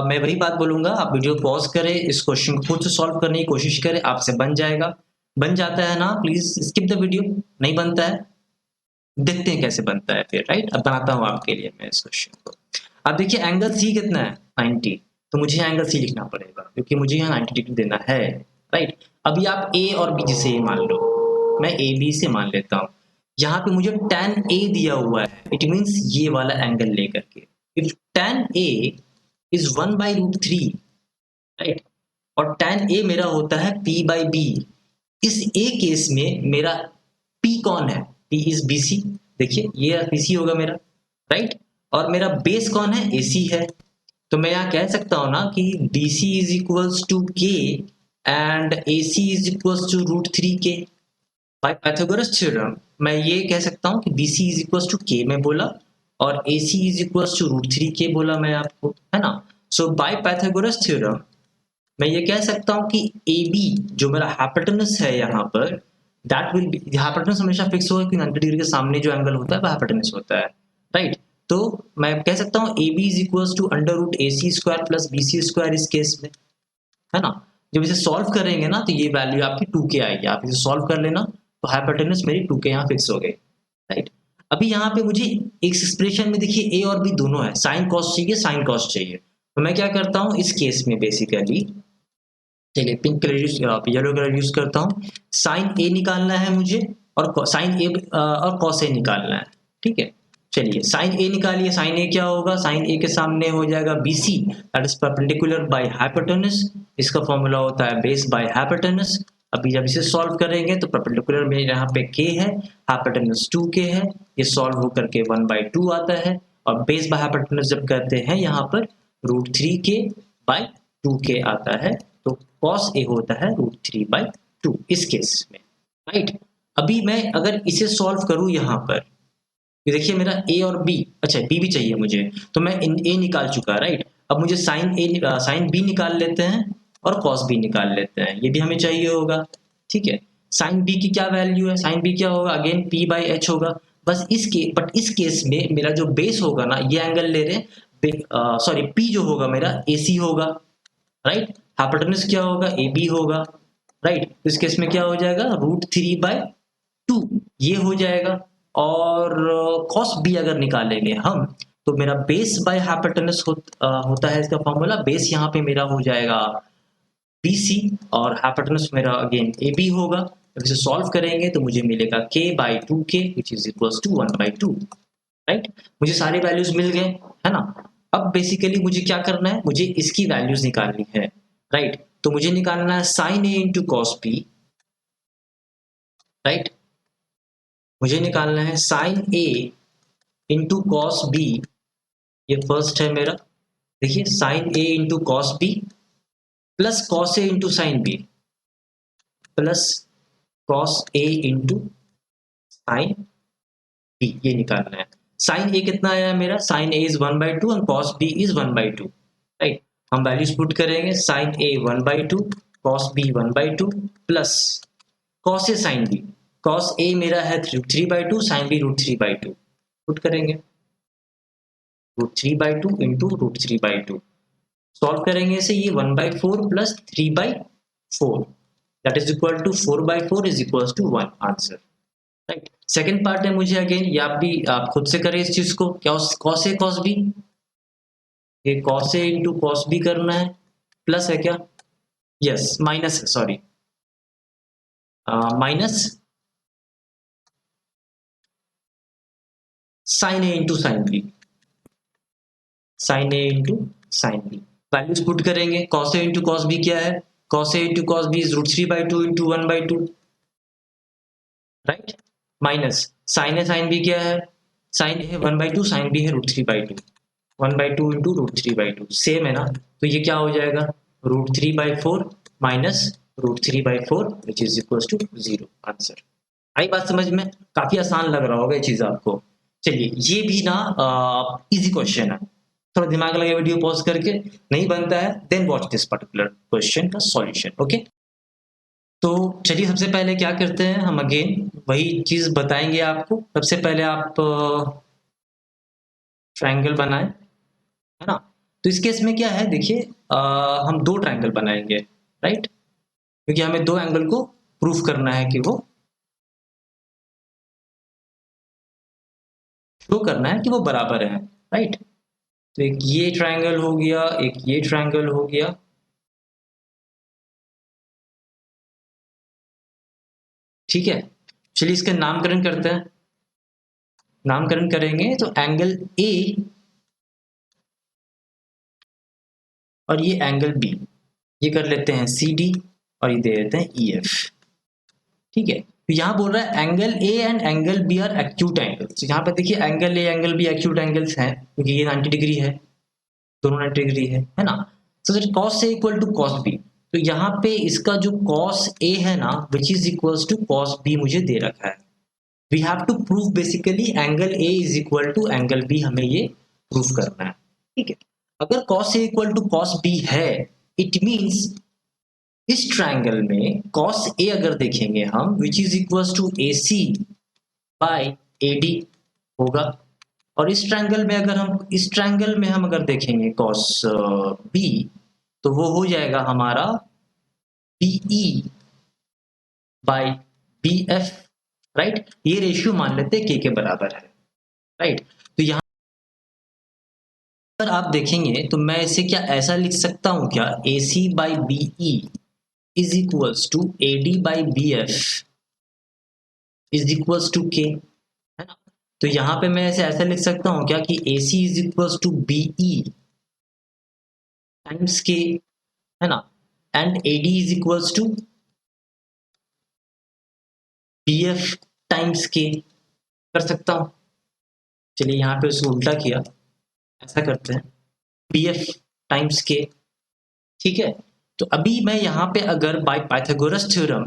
मैं वही बात बोलूंगा, आप वीडियो पॉज करें, इस क्वेश्चन को खुद से सॉल्व करने की कोशिश करें, आपसे बन जाएगा। बन जाता है ना, प्लीज स्किप द वीडियो। नहीं बनता है, देखते हैं कैसे बनता है फिर। राइट, अब बनाता हूँ आपके लिए मैं इस क्वेश्चन को। अब देखिए एंगल सी कितना है 90, तो मुझे एंगल सी लिखना पड़ेगा क्योंकि मुझे यहाँ 90 डिग्री देना है। राइट, अभी आप ए और बी जिसे मान लो, मैं ए बी से मान लेता हूँ। यहाँ पे मुझे tan A दिया हुआ है, इट मीन्स ये वाला एंगल लेकर के। If tan A is 1/√3, right, और tan A मेरा होता है P/B। इस A केस में मेरा P कौन है, P इज BC, देखिए ये BC होगा मेरा, राइट, और मेरा बेस कौन है, AC है। तो मैं यहाँ कह सकता हूँ ना कि BC is equals to K and AC is equals to √3K। By Pythagoras theorem मैं ये कह सकता हूँ कि BC is equals to K मैं बोला, और AC is equals to √3K बोला मैं आपको, है ना। सो बाय पाइथागोरस थ्योरम मैं ये कह सकता हूँ कि AB जो मेरा हाइपोटेन्यूज है यहाँ पर, दैट विल बी, हाइपोटेन्यूज हमेशा फिक्स होगा कि 90 डिग्री के सामने जो एंगल होता है वह हाइपोटेन्यूज होता है। राइट, तो मैं कह सकता हूँ AB is equals to √AC² plus BC² इस केस में, है ना। जब इसे सॉल्व करेंगे ना तो ये वैल्यू आपकी 2K आएगी, आप इसे सॉल्व कर लेना, तो हाइपोटेन्यूज मेरी 2K यहाँ फिक्स हो गई। राइट, अभी यहाँ पे मुझे एक एक्सप्रेशन में देखिए A और B दोनों है, साइन कॉस चाहिए, साइन कॉस चाहिए, तो मैं क्या करता हूँ इस केस में बेसिकली, चलिए pink colour use, yellow colour use करता हूँ। साइन ए निकालना है मुझे, और साइन ए और कॉस ए निकालना है, ठीक है। चलिए साइन ए निकालिए, साइन ए क्या होगा, साइन ए के सामने हो जाएगा BC, that is perpendicular by hypotenuse, इसका फॉर्मूला होता है बेस बाय हाइपोटेन्यूज। अभी जब इसे सॉल्व करेंगे तो परपेंडिकुलर में यहाँ पे K है, हाइपोटेन्यूज 2K है, ये सॉल्व होकर के 1/2 आता है, और बेस बाय हाइपोटेन्यूज जब करते हैं यहाँ पर √3K/2K आता है, तो cos A होता है √3/2 इस केस में। राइट, अभी मैं अगर इसे सॉल्व करूं यहाँ पर, ये देखिए मेरा A और B, अच्छा B भी चाहिए मुझे, तो मैं A निकाल चुका। राइट, अब मुझे साइन B निकाल लेते हैं और cos B निकाल लेते हैं, ये भी हमें चाहिए होगा, ठीक है। साइन B की क्या वैल्यू है, साइन B क्या होगा, अगेन P/H होगा। बस बट इस केस में मेरा जो बेस होगा ना, ये एंगल ले रहे हैं, सॉरी P जो होगा मेरा AC होगा, राइट, हाइपोटेन्यूज क्या होगा, AB होगा। राइट, तो इस केस में क्या हो जाएगा, √3/2 ये हो जाएगा। और cos B अगर निकालेंगे हम, तो मेरा बेस बाय हाइपोटेन्यूज होता है इसका फॉर्मूला, बेस यहाँ पे मेरा हो जाएगा BC, और हाइपोटेन्यूज मेरा अगेन AB होगा। जब इसे सॉल्व करेंगे तो मुझे मिलेगा K/2K which is equals to 1/2। Right, मुझे सारे वैल्यूज मिल गए, है ना। अब बेसिकली मुझे क्या करना है, मुझे इसकी वैल्यूज निकालनी है। राइट, तो मुझे निकालना है sine A into cos B। Right, मुझे निकालना है sine A into cos B, ये फर्स्ट है मेरा, देखिए sine A into cos B plus cos A into sine B plus cos A into sine B, ये निकालना है। साइन A कितना आया मेरा, साइन A इज 1/2 और कॉस B इज 1/2। राइट, हम वैल्यूज पुट करेंगे, sine A 1/2, cos B 1/2 plus cos A sine B, cos A मेरा है 3/2, साइन B √3/2 पुट करेंगे, √3/2 इंटू √3/2, सॉल्व करेंगे इसे, ये 1/4 plus 3/4 that is equal to 4/4 is equal to 1 answer. Right, second part है मुझे अगेन, ये आप खुद से करें इस चीज को, क्या कॉस A कॉस B, ये cos A into cos B करना है, प्लस है क्या, यस माइनस है, sorry minus sine A into sine B, sine A into sine B, values put करेंगे, cos A into cos B क्या है, cos A into cos B is √3/2 into 1/2। Right, minus sine A sine B क्या है, sign ए है 1/2, sine B है √3/2, 1/2 into √3/2 same है ना, तो ये क्या हो जाएगा √3/4 minus √3/4 which is equal to 0। Answer आई बात समझ में? काफी आसान लग रहा होगा ये चीज आपको। चलिए ये भी ना इजी क्वेश्चन है, थोड़ा दिमाग लगे वीडियो पॉज करके, नहीं बनता है then watch this particular question का सॉल्यूशन। ओके, तो चलिए सबसे पहले क्या करते हैं, हम अगेन वही चीज बताएंगे आपको। सबसे पहले आप ट्रायंगल बनाएं, है ना। तो इस केस में क्या है देखिए, हम दो ट्रायंगल बनाएंगे, राइट, क्योंकि हमें दो एंगल को प्रूफ करना है कि वो शो करना है कि वो बराबर है, राइट। तो एक ये ट्रायंगल हो गया, एक ये ट्रायंगल हो गया, ठीक है। चलिए इसका नामकरण करते हैं। नामकरण करेंगे तो एंगल ए और ये एंगल बी, ये कर लेते हैं सी डी और ये दे देते हैं ई एफ, ठीक है। तो यहाँ बोल रहा है angle A and angle B are acute angles. यहाँ पे देखिए angle A angle B acute angles हैं क्योंकि ये 90 डिग्री है, दोनों 90 डिग्री है ना। So that cos A equal to cos B, तो यहाँ पे इसका जो कॉस ए है ना which is equals to cos B मुझे दे रखा है। We have to prove basically angle A is equal to angle B, हमें ये प्रूफ करना है, ठीक है। अगर cos A equal to cos B है, इट मीन्स इस ट्रायंगल में कॉस ए अगर देखेंगे हम which is equal to A C by A D होगा। और इस ट्रायंगल में अगर हम इस ट्रायंगल में हम अगर देखेंगे कॉस बी, तो वो हो जाएगा हमारा BE by B F, right. ये रेशियो मान लेते हैं के बराबर है, राइट। तो यहाँ पर आप देखेंगे तो मैं इसे क्या ऐसा लिख सकता हूं क्या, A C by B E is equals to A D by B F is equals to K, है ना। तो यहाँ पे मैं ऐसे ऐसा लिख सकता हूँ क्या कि A C is equals to B E times K, है ना, and A D is equals to B F times K, कर सकता हूँ। चलिए यहाँ पे उसको उल्टा किया, ऐसा करते हैं बी एफ टाइम्स के, ठीक है। तो अभी मैं यहाँ पे अगर बाय पाइथागोरस थ्योरम,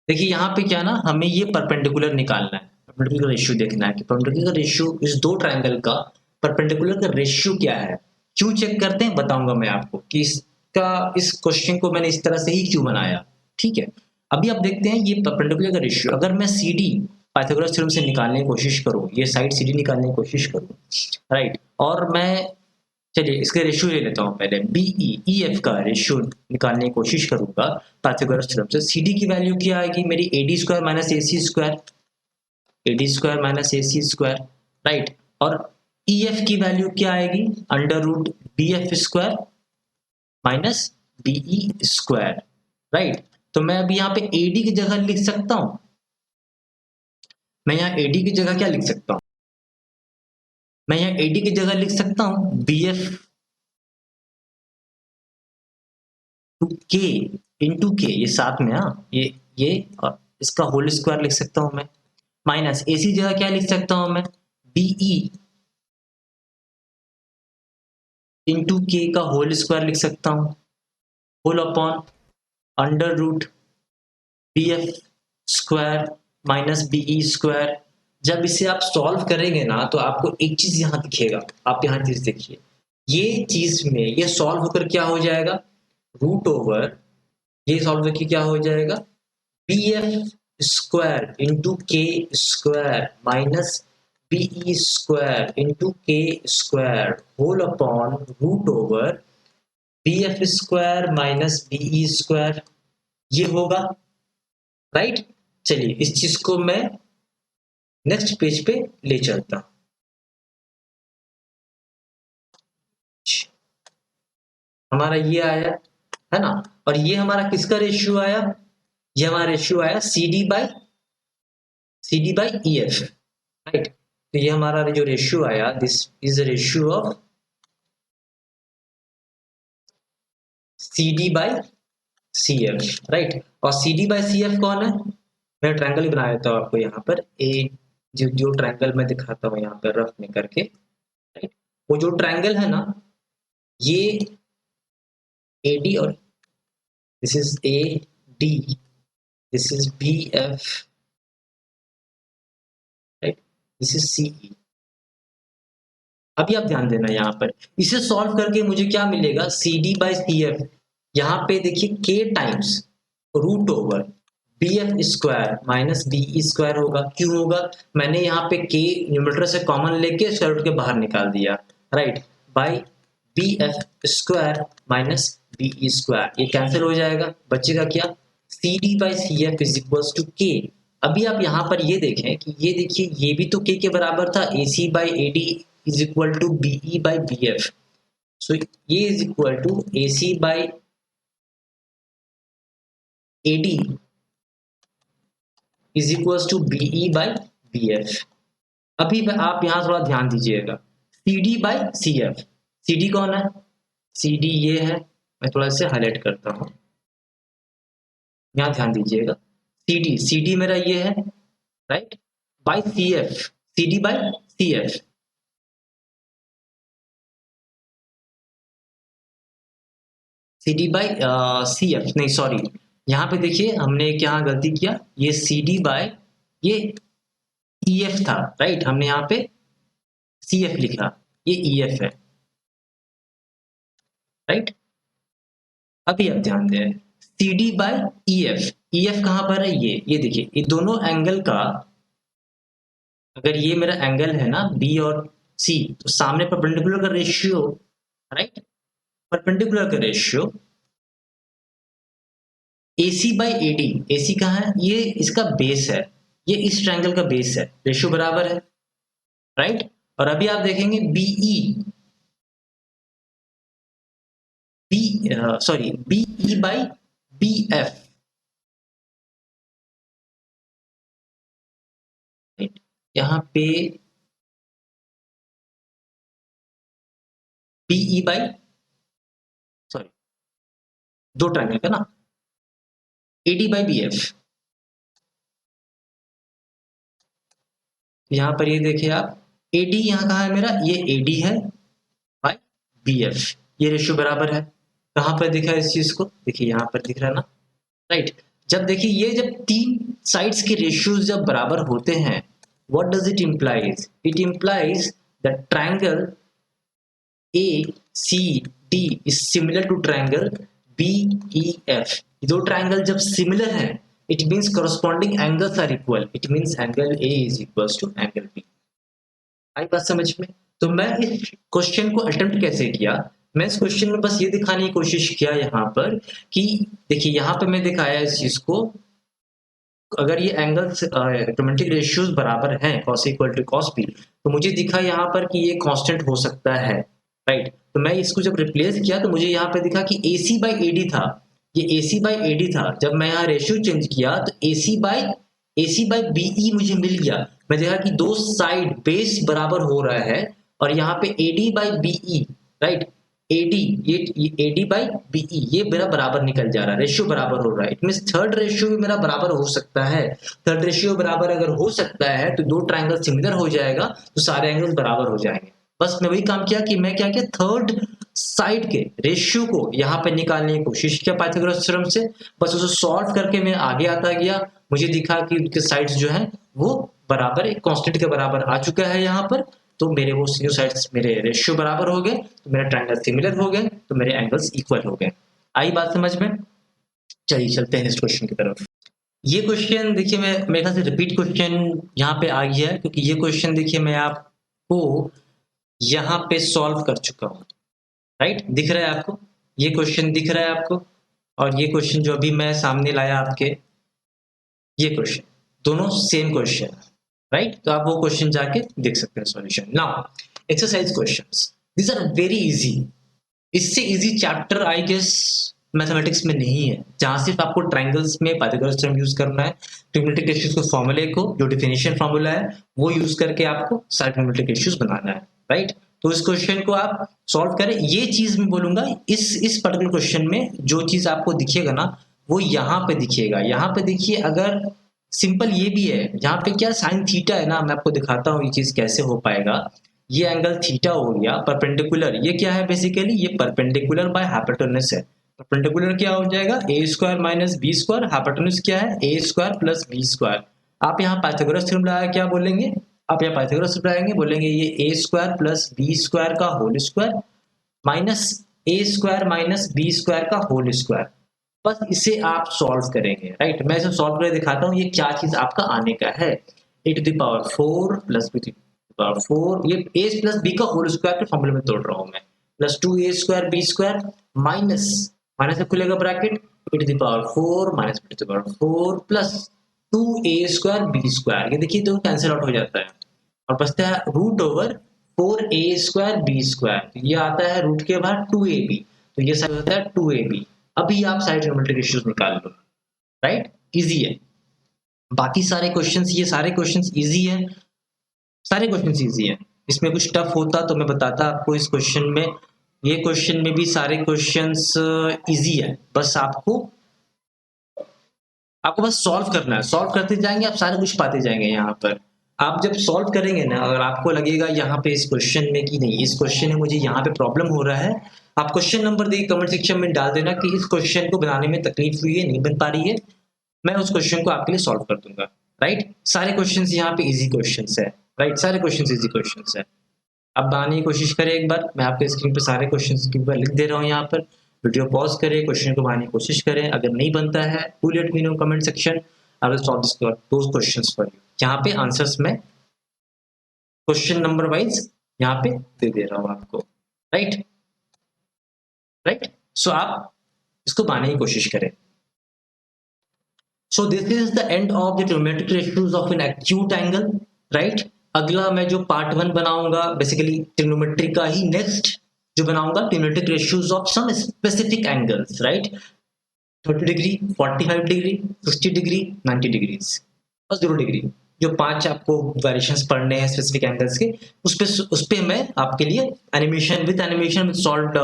देखिए यहाँ पे क्या ना, हमें ये परपेंडिकुलर निकालना है, परपेंडिकुलर रेशियो देखना है कि परपेंडिकुलर रेशियो इस दो ट्रायंगल का परपेंडिकुलर का रेशियो क्या है। क्यों चेक करते हैं बताऊंगा मैं आपको कि इसका इस क्वेश्चन को मैंने इस तरह से ही क्यों बनाया, ठीक है। अभी आप देखते हैं ये परपेंडिकुलर का रेशियो, अगर मैं सी डी पाइथागोरस थ्योरम से निकालने की कोशिश करूँ, ये साइड सी डी निकालने की कोशिश करूँ, राइट, और मैं चलिए इसका रेशियो ले लेता हूँ पहले, बीई ई एफ का रेशियो निकालने की कोशिश करूंगा पाइथागोरस थ्योरम से। सी डी की वैल्यू क्या आएगी मेरी, A D square minus A C square, A D square minus A C square, right. और ई एफ की वैल्यू क्या आएगी, under root B F square minus be square, right. तो मैं अभी यहाँ पे ए डी की जगह लिख सकता हूँ, मैं यहाँ ए डी की जगह क्या लिख सकता हूँ, मैं यहाँ ए डी की जगह लिख सकता हूँ बी एफ टू के इंटू के, ये साथ में, हाँ ये और इसका होल स्क्वायर लिख सकता हूं मैं, माइनस ए सी जगह क्या लिख सकता हूं मैं, बीई इंटू के का होल स्क्वायर लिख सकता हूं, whole upon under root B F square minus be square. जब इसे आप सॉल्व करेंगे ना तो आपको एक चीज यहां दिखेगा, आप यहां चीज देखिए, ये चीज में ये सॉल्व होकर क्या हो जाएगा, रूट ओवर, ये सॉल्व करके क्या हो जाएगा, B F square into K square minus be square into K square whole upon root over B F square minus be square, ये होगा, राइट। चलिए इस चीज को मैं नेक्स्ट पेज पे ले चलता हूं। हमारा ये आया, है ना, और ये हमारा किसका रेशियो आया, ये हमारा रेशियो आया C D by E F, right. तो ये हमारा जो रेशियो आया, this is ratio of C D by C F, right. और C D by C F कौन है, मैं ट्रायंगल ही बना देता हूँ आपको यहाँ पर। जो ट्रायंगल मैं दिखाता हूँ यहाँ पर रफ में करके, राइट। वो जो ट्रायंगल है ना, ये AD और this is AD, this is BF, right, this is CE। अभी आप ध्यान देना यहाँ पर, इसे सॉल्व करके मुझे क्या मिलेगा, CD बाई CF। यहाँ पे देखिए K times root over BF square minus BE square होगा। क्यों होगा, मैंने यहाँ पे K न्यूमरेटर से कॉमन लेके स्क्वायर रूट के बाहर निकाल दिया, right, by BF square minus BE square. ये कैंसिल हो जाएगा, बचेगा क्या, CD by CF is equals to K। अभी आप यहाँ पर ये देखें कि ये देखिए, ये भी तो K के बराबर था, AC by AD is equal to BE by BF. So ये is equal to AC by AD is equals to BE by BF. अभी आप यहाँ थोड़ा ध्यान दीजिएगा, CD by CF। CD कौन है, CD ये है, मैं थोड़ा इसे हाईलाइट करता हूँ, यहाँ ध्यान दीजिएगा। CD मेरा ये है, right, by CF, CD by CF। CD by CF नहीं, सॉरी, यहाँ पे देखिए हमने क्या गलती किया, ये CD बाय ये EF था, राइट, हमने यहाँ पे CF लिखा, ये EF है, राइट। अभी आप ध्यान दें, CD बाय EF कहाँ पर है, ये देखिए, ये दोनों एंगल का, अगर ये मेरा एंगल है ना B और C, तो सामने परपेंडिकुलर का रेशियो, राइट, परपेंडिकुलर का ratio AC by AD, AC कहाँ है, ये इसका बेस है, ये इस ट्रायंगल का बेस है, रेशियो बराबर है, राइट। और अभी आप देखेंगे BE बाई BF, राइट, यहाँ पे BE बाई, सॉरी, दो ट्रायंगल का ना, AD बाई BF। यहाँ पर ये देखिए आप, AD यहाँ कहाँ है मेरा, ये AD है बाई BF, ये रेशियो बराबर है। कहाँ पर दिखा है इस चीज को, देखिए यहाँ पर दिख रहा है ना, राइट। जब देखिए ये जब तीन साइड्स के रेशियोज जब बराबर होते हैं, what does it implies, it implies the triangle ACD is similar to triangle BEF। दो ट्रायंगल जब सिमिलर हैं, it means corresponding angles are equal, it means angle A is equals to angle B। आई बात समझ में। तो मैं इस क्वेश्चन को अटेम्प्ट कैसे किया, मैं इस क्वेश्चन में बस ये दिखाने की कोशिश किया यहाँ पर कि देखिए यहाँ पे मैं दिखाया इस चीज को, अगर ये एंगल्स ट्रिग्नोमेट्रिक रेशियोज बराबर हैं cos equal to cos b, तो मुझे दिखा यहाँ पर कि ये कांस्टेंट हो सकता है, राइट। तो मैं इसको जब रिप्लेस किया तो मुझे यहाँ पे दिखा कि AC बाई AD था, ये AC बाई AD था। जब मैं यहाँ रेशियो चेंज किया तो AC बाई BE मुझे मिल गया। मैं देखा कि दो साइड बेस बराबर हो रहा है, और यहाँ पे AD बाई BE, राइट, ये AD बाई BE ये मेरा बराबर निकल जा रहा है, रेशियो बराबर हो रहा है। इट मींस थर्ड रेशियो भी मेरा बराबर हो सकता है। थर्ड रेशियो बराबर अगर हो सकता है तो दो ट्रायंगल सिमिलर हो जाएगा, तो सारे एंगल्स बराबर हो जाएंगे। बस मैं वही काम किया कि मैं क्या किया, थर्ड साइड के रेशियो को यहाँ पे निकालने की कोशिश किया पाइथागोरस थ्योरम से। बस उसे सॉल्व करके मैं आगे आता गया, मुझे दिखा कि उनके साइड्स जो हैं वो बराबर एक कांस्टेंट के बराबर आ चुका है यहाँ पर। तो मेरे वो सिंगल साइड्स मेरे रेशियो बराबर हो गए, तो मेरा ट्रायंगल सिमिलर हो गए, तो मेरे एंगल्स इक्वल हो गए। आई बात समझ में। चलिए चलते हैं नेक्स्ट क्वेश्चन की तरफ। ये क्वेश्चन देखिए, मैं मेरे ख्याल से रिपीट क्वेश्चन यहाँ पे आ गया है, क्योंकि ये क्वेश्चन देखिए मैं आपको यहाँ पे सॉल्व कर चुका हूँ, राइट। दिख रहा है आपको, ये क्वेश्चन दिख रहा है आपको, और ये क्वेश्चन जो अभी मैं सामने लाया आपके, ये क्वेश्चन दोनों सेम क्वेश्चन, राइट। तो आप वो क्वेश्चन जाके देख सकते हैं solution. Now exercise questions, this are very easy. इससे easy chapter I guess mathematics में नहीं है, जहां सिर्फ आपको ट्रायंगल्स में पाइथागोरस थ्योरम यूज करना है, ट्रिग्नोमेट्रिक रेशियोज को फॉर्मूले को जो डिफिनेशन फॉर्मूला है वो यूज करके आपको सारे ट्रिग्नोमेट्रिक रेशियोज बनाना है, राइट। तो इस क्वेश्चन को आप सॉल्व करें। ये चीज मैं बोलूंगा, इस पर्टिकुलर क्वेश्चन में जो चीज आपको दिखेगा ना, वो यहाँ पे दिखेगा। यहाँ पे देखिए, अगर सिंपल ये भी है, यहाँ पे क्या साइन थीटा है ना, मैं आपको दिखाता हूँ ये चीज कैसे हो पाएगा। ये एंगल थीटा हो गया परपेंडिकुलर, ये क्या है बेसिकली, ये परपेंडिकुलर बाय हाइपोटेन्यूज है। परपेंडिकुलर क्या हो जाएगा, A square minus B square, hypotenuse क्या है, A square plus B square. आप यहाँ पाइथागोरस थ्योरम लगा क्या बोलेंगे, आप यहाँ पाइथागोरस थ्योरम लगाएंगे, बोलेंगे ये ए स्क्वायर प्लस बी स्क्वायर का होल स्क्वायर माइनस ए स्क्वायर माइनस बी स्क्वायर का होल स्क्वायर। बस इसे आप सॉल्व करेंगे, राइट। मैं इसे सॉल्व करके दिखाता हूँ ये क्या चीज आपका आने का है। A to the power 4 plus B to the power 4, ये ए प्लस बी का होल स्क्वायर के फॉर्मूले में तोड़ रहा हूँ मैं, plus 2a square B square minus, minus से खुलेगा bracket, A to the power 4 minus B to the power 4 plus 2a square B square. ये देखिए तो कैंसिल आउट हो जाता है और बचता है root over 4a square B square. ये आता है रूट के बाहर 2ab, तो ये साइड होता है 2ab। अभी आप साइड ज्योमेट्रिक रेशियोज निकाल लो, राइट, इजी है। बाकी सारे क्वेश्चंस, ये सारे क्वेश्चंस इजी है, सारे क्वेश्चंस इजी है। इसमें कुछ टफ होता तो मैं बताता आपको इस क्वेश्चन में, ये क्वेश्चन में भी सारे क्वेश्चंस इजी है, बस आपको बस सॉल्व करना है, सॉल्व करते जाएंगे आप सारे कुछ पाते जाएंगे। यहाँ पर आप जब सॉल्व करेंगे ना, अगर आपको लगेगा यहाँ पे इस क्वेश्चन में कि नहीं इस क्वेश्चन में मुझे यहाँ पे प्रॉब्लम हो रहा है, आप क्वेश्चन नंबर देखिए कमेंट सेक्शन में डाल देना कि इस क्वेश्चन को बनाने में तकलीफ हुई है, नहीं बन पा रही है, मैं उस क्वेश्चन को आपके लिए सॉल्व कर दूंगा, राइट। सारे क्वेश्चन यहाँ पे इजी क्वेश्चन है, राइट, सारे क्वेश्चन इजी क्वेश्चन है। अब बनाने की कोशिश करें एक बार, मैं आपके स्क्रीन पे सारे क्वेश्चन की लिख दे रहा हूँ यहाँ पर, वीडियो पॉज करें, क्वेश्चन को बनाने की कोशिश करें। अगर नहीं बनता है do let me know comment section, I will solve those questions for you. यहाँ पे आंसर्स में क्वेश्चन नंबर वाइज यहाँ पे दे दे रहा हूँ आपको, राइट राइट। सो आप इसको बनाने की कोशिश करें। So this is the end of the trigonometric ratios of an acute angle, right? अगला मैं जो पार्ट 1 बनाऊंगा बेसिकली ट्रिग्नोमेट्री का ही नेक्स्ट जो बनाऊंगा, trigonometric ratios of some specific angles, right, 30 degree, 45 degree, 60 degree, 90 degrees और 0 डिग्री। जो 5 आपको वेरिएशंस पढ़ने हैं स्पेसिफिक एंगल्स के, उस पे मैं आपके लिए animation with solved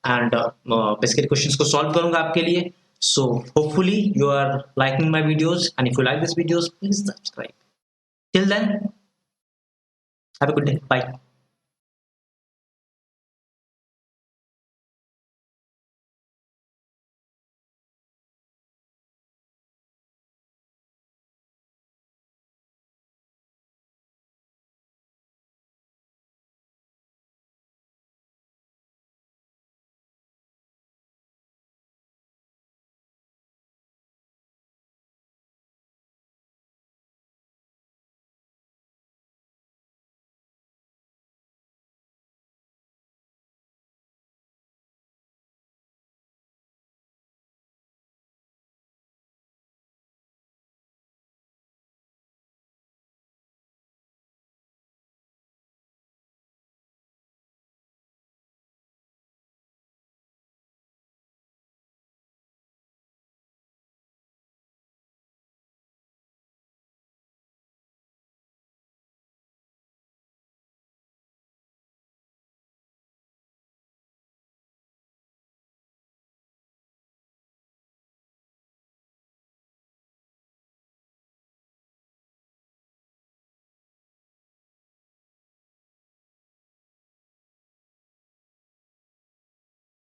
and basically questions को सॉल्व करूंगा आपके लिए। So hopefully you are liking my videos, and if you like these videos, please subscribe. Till then, have a good day. Bye.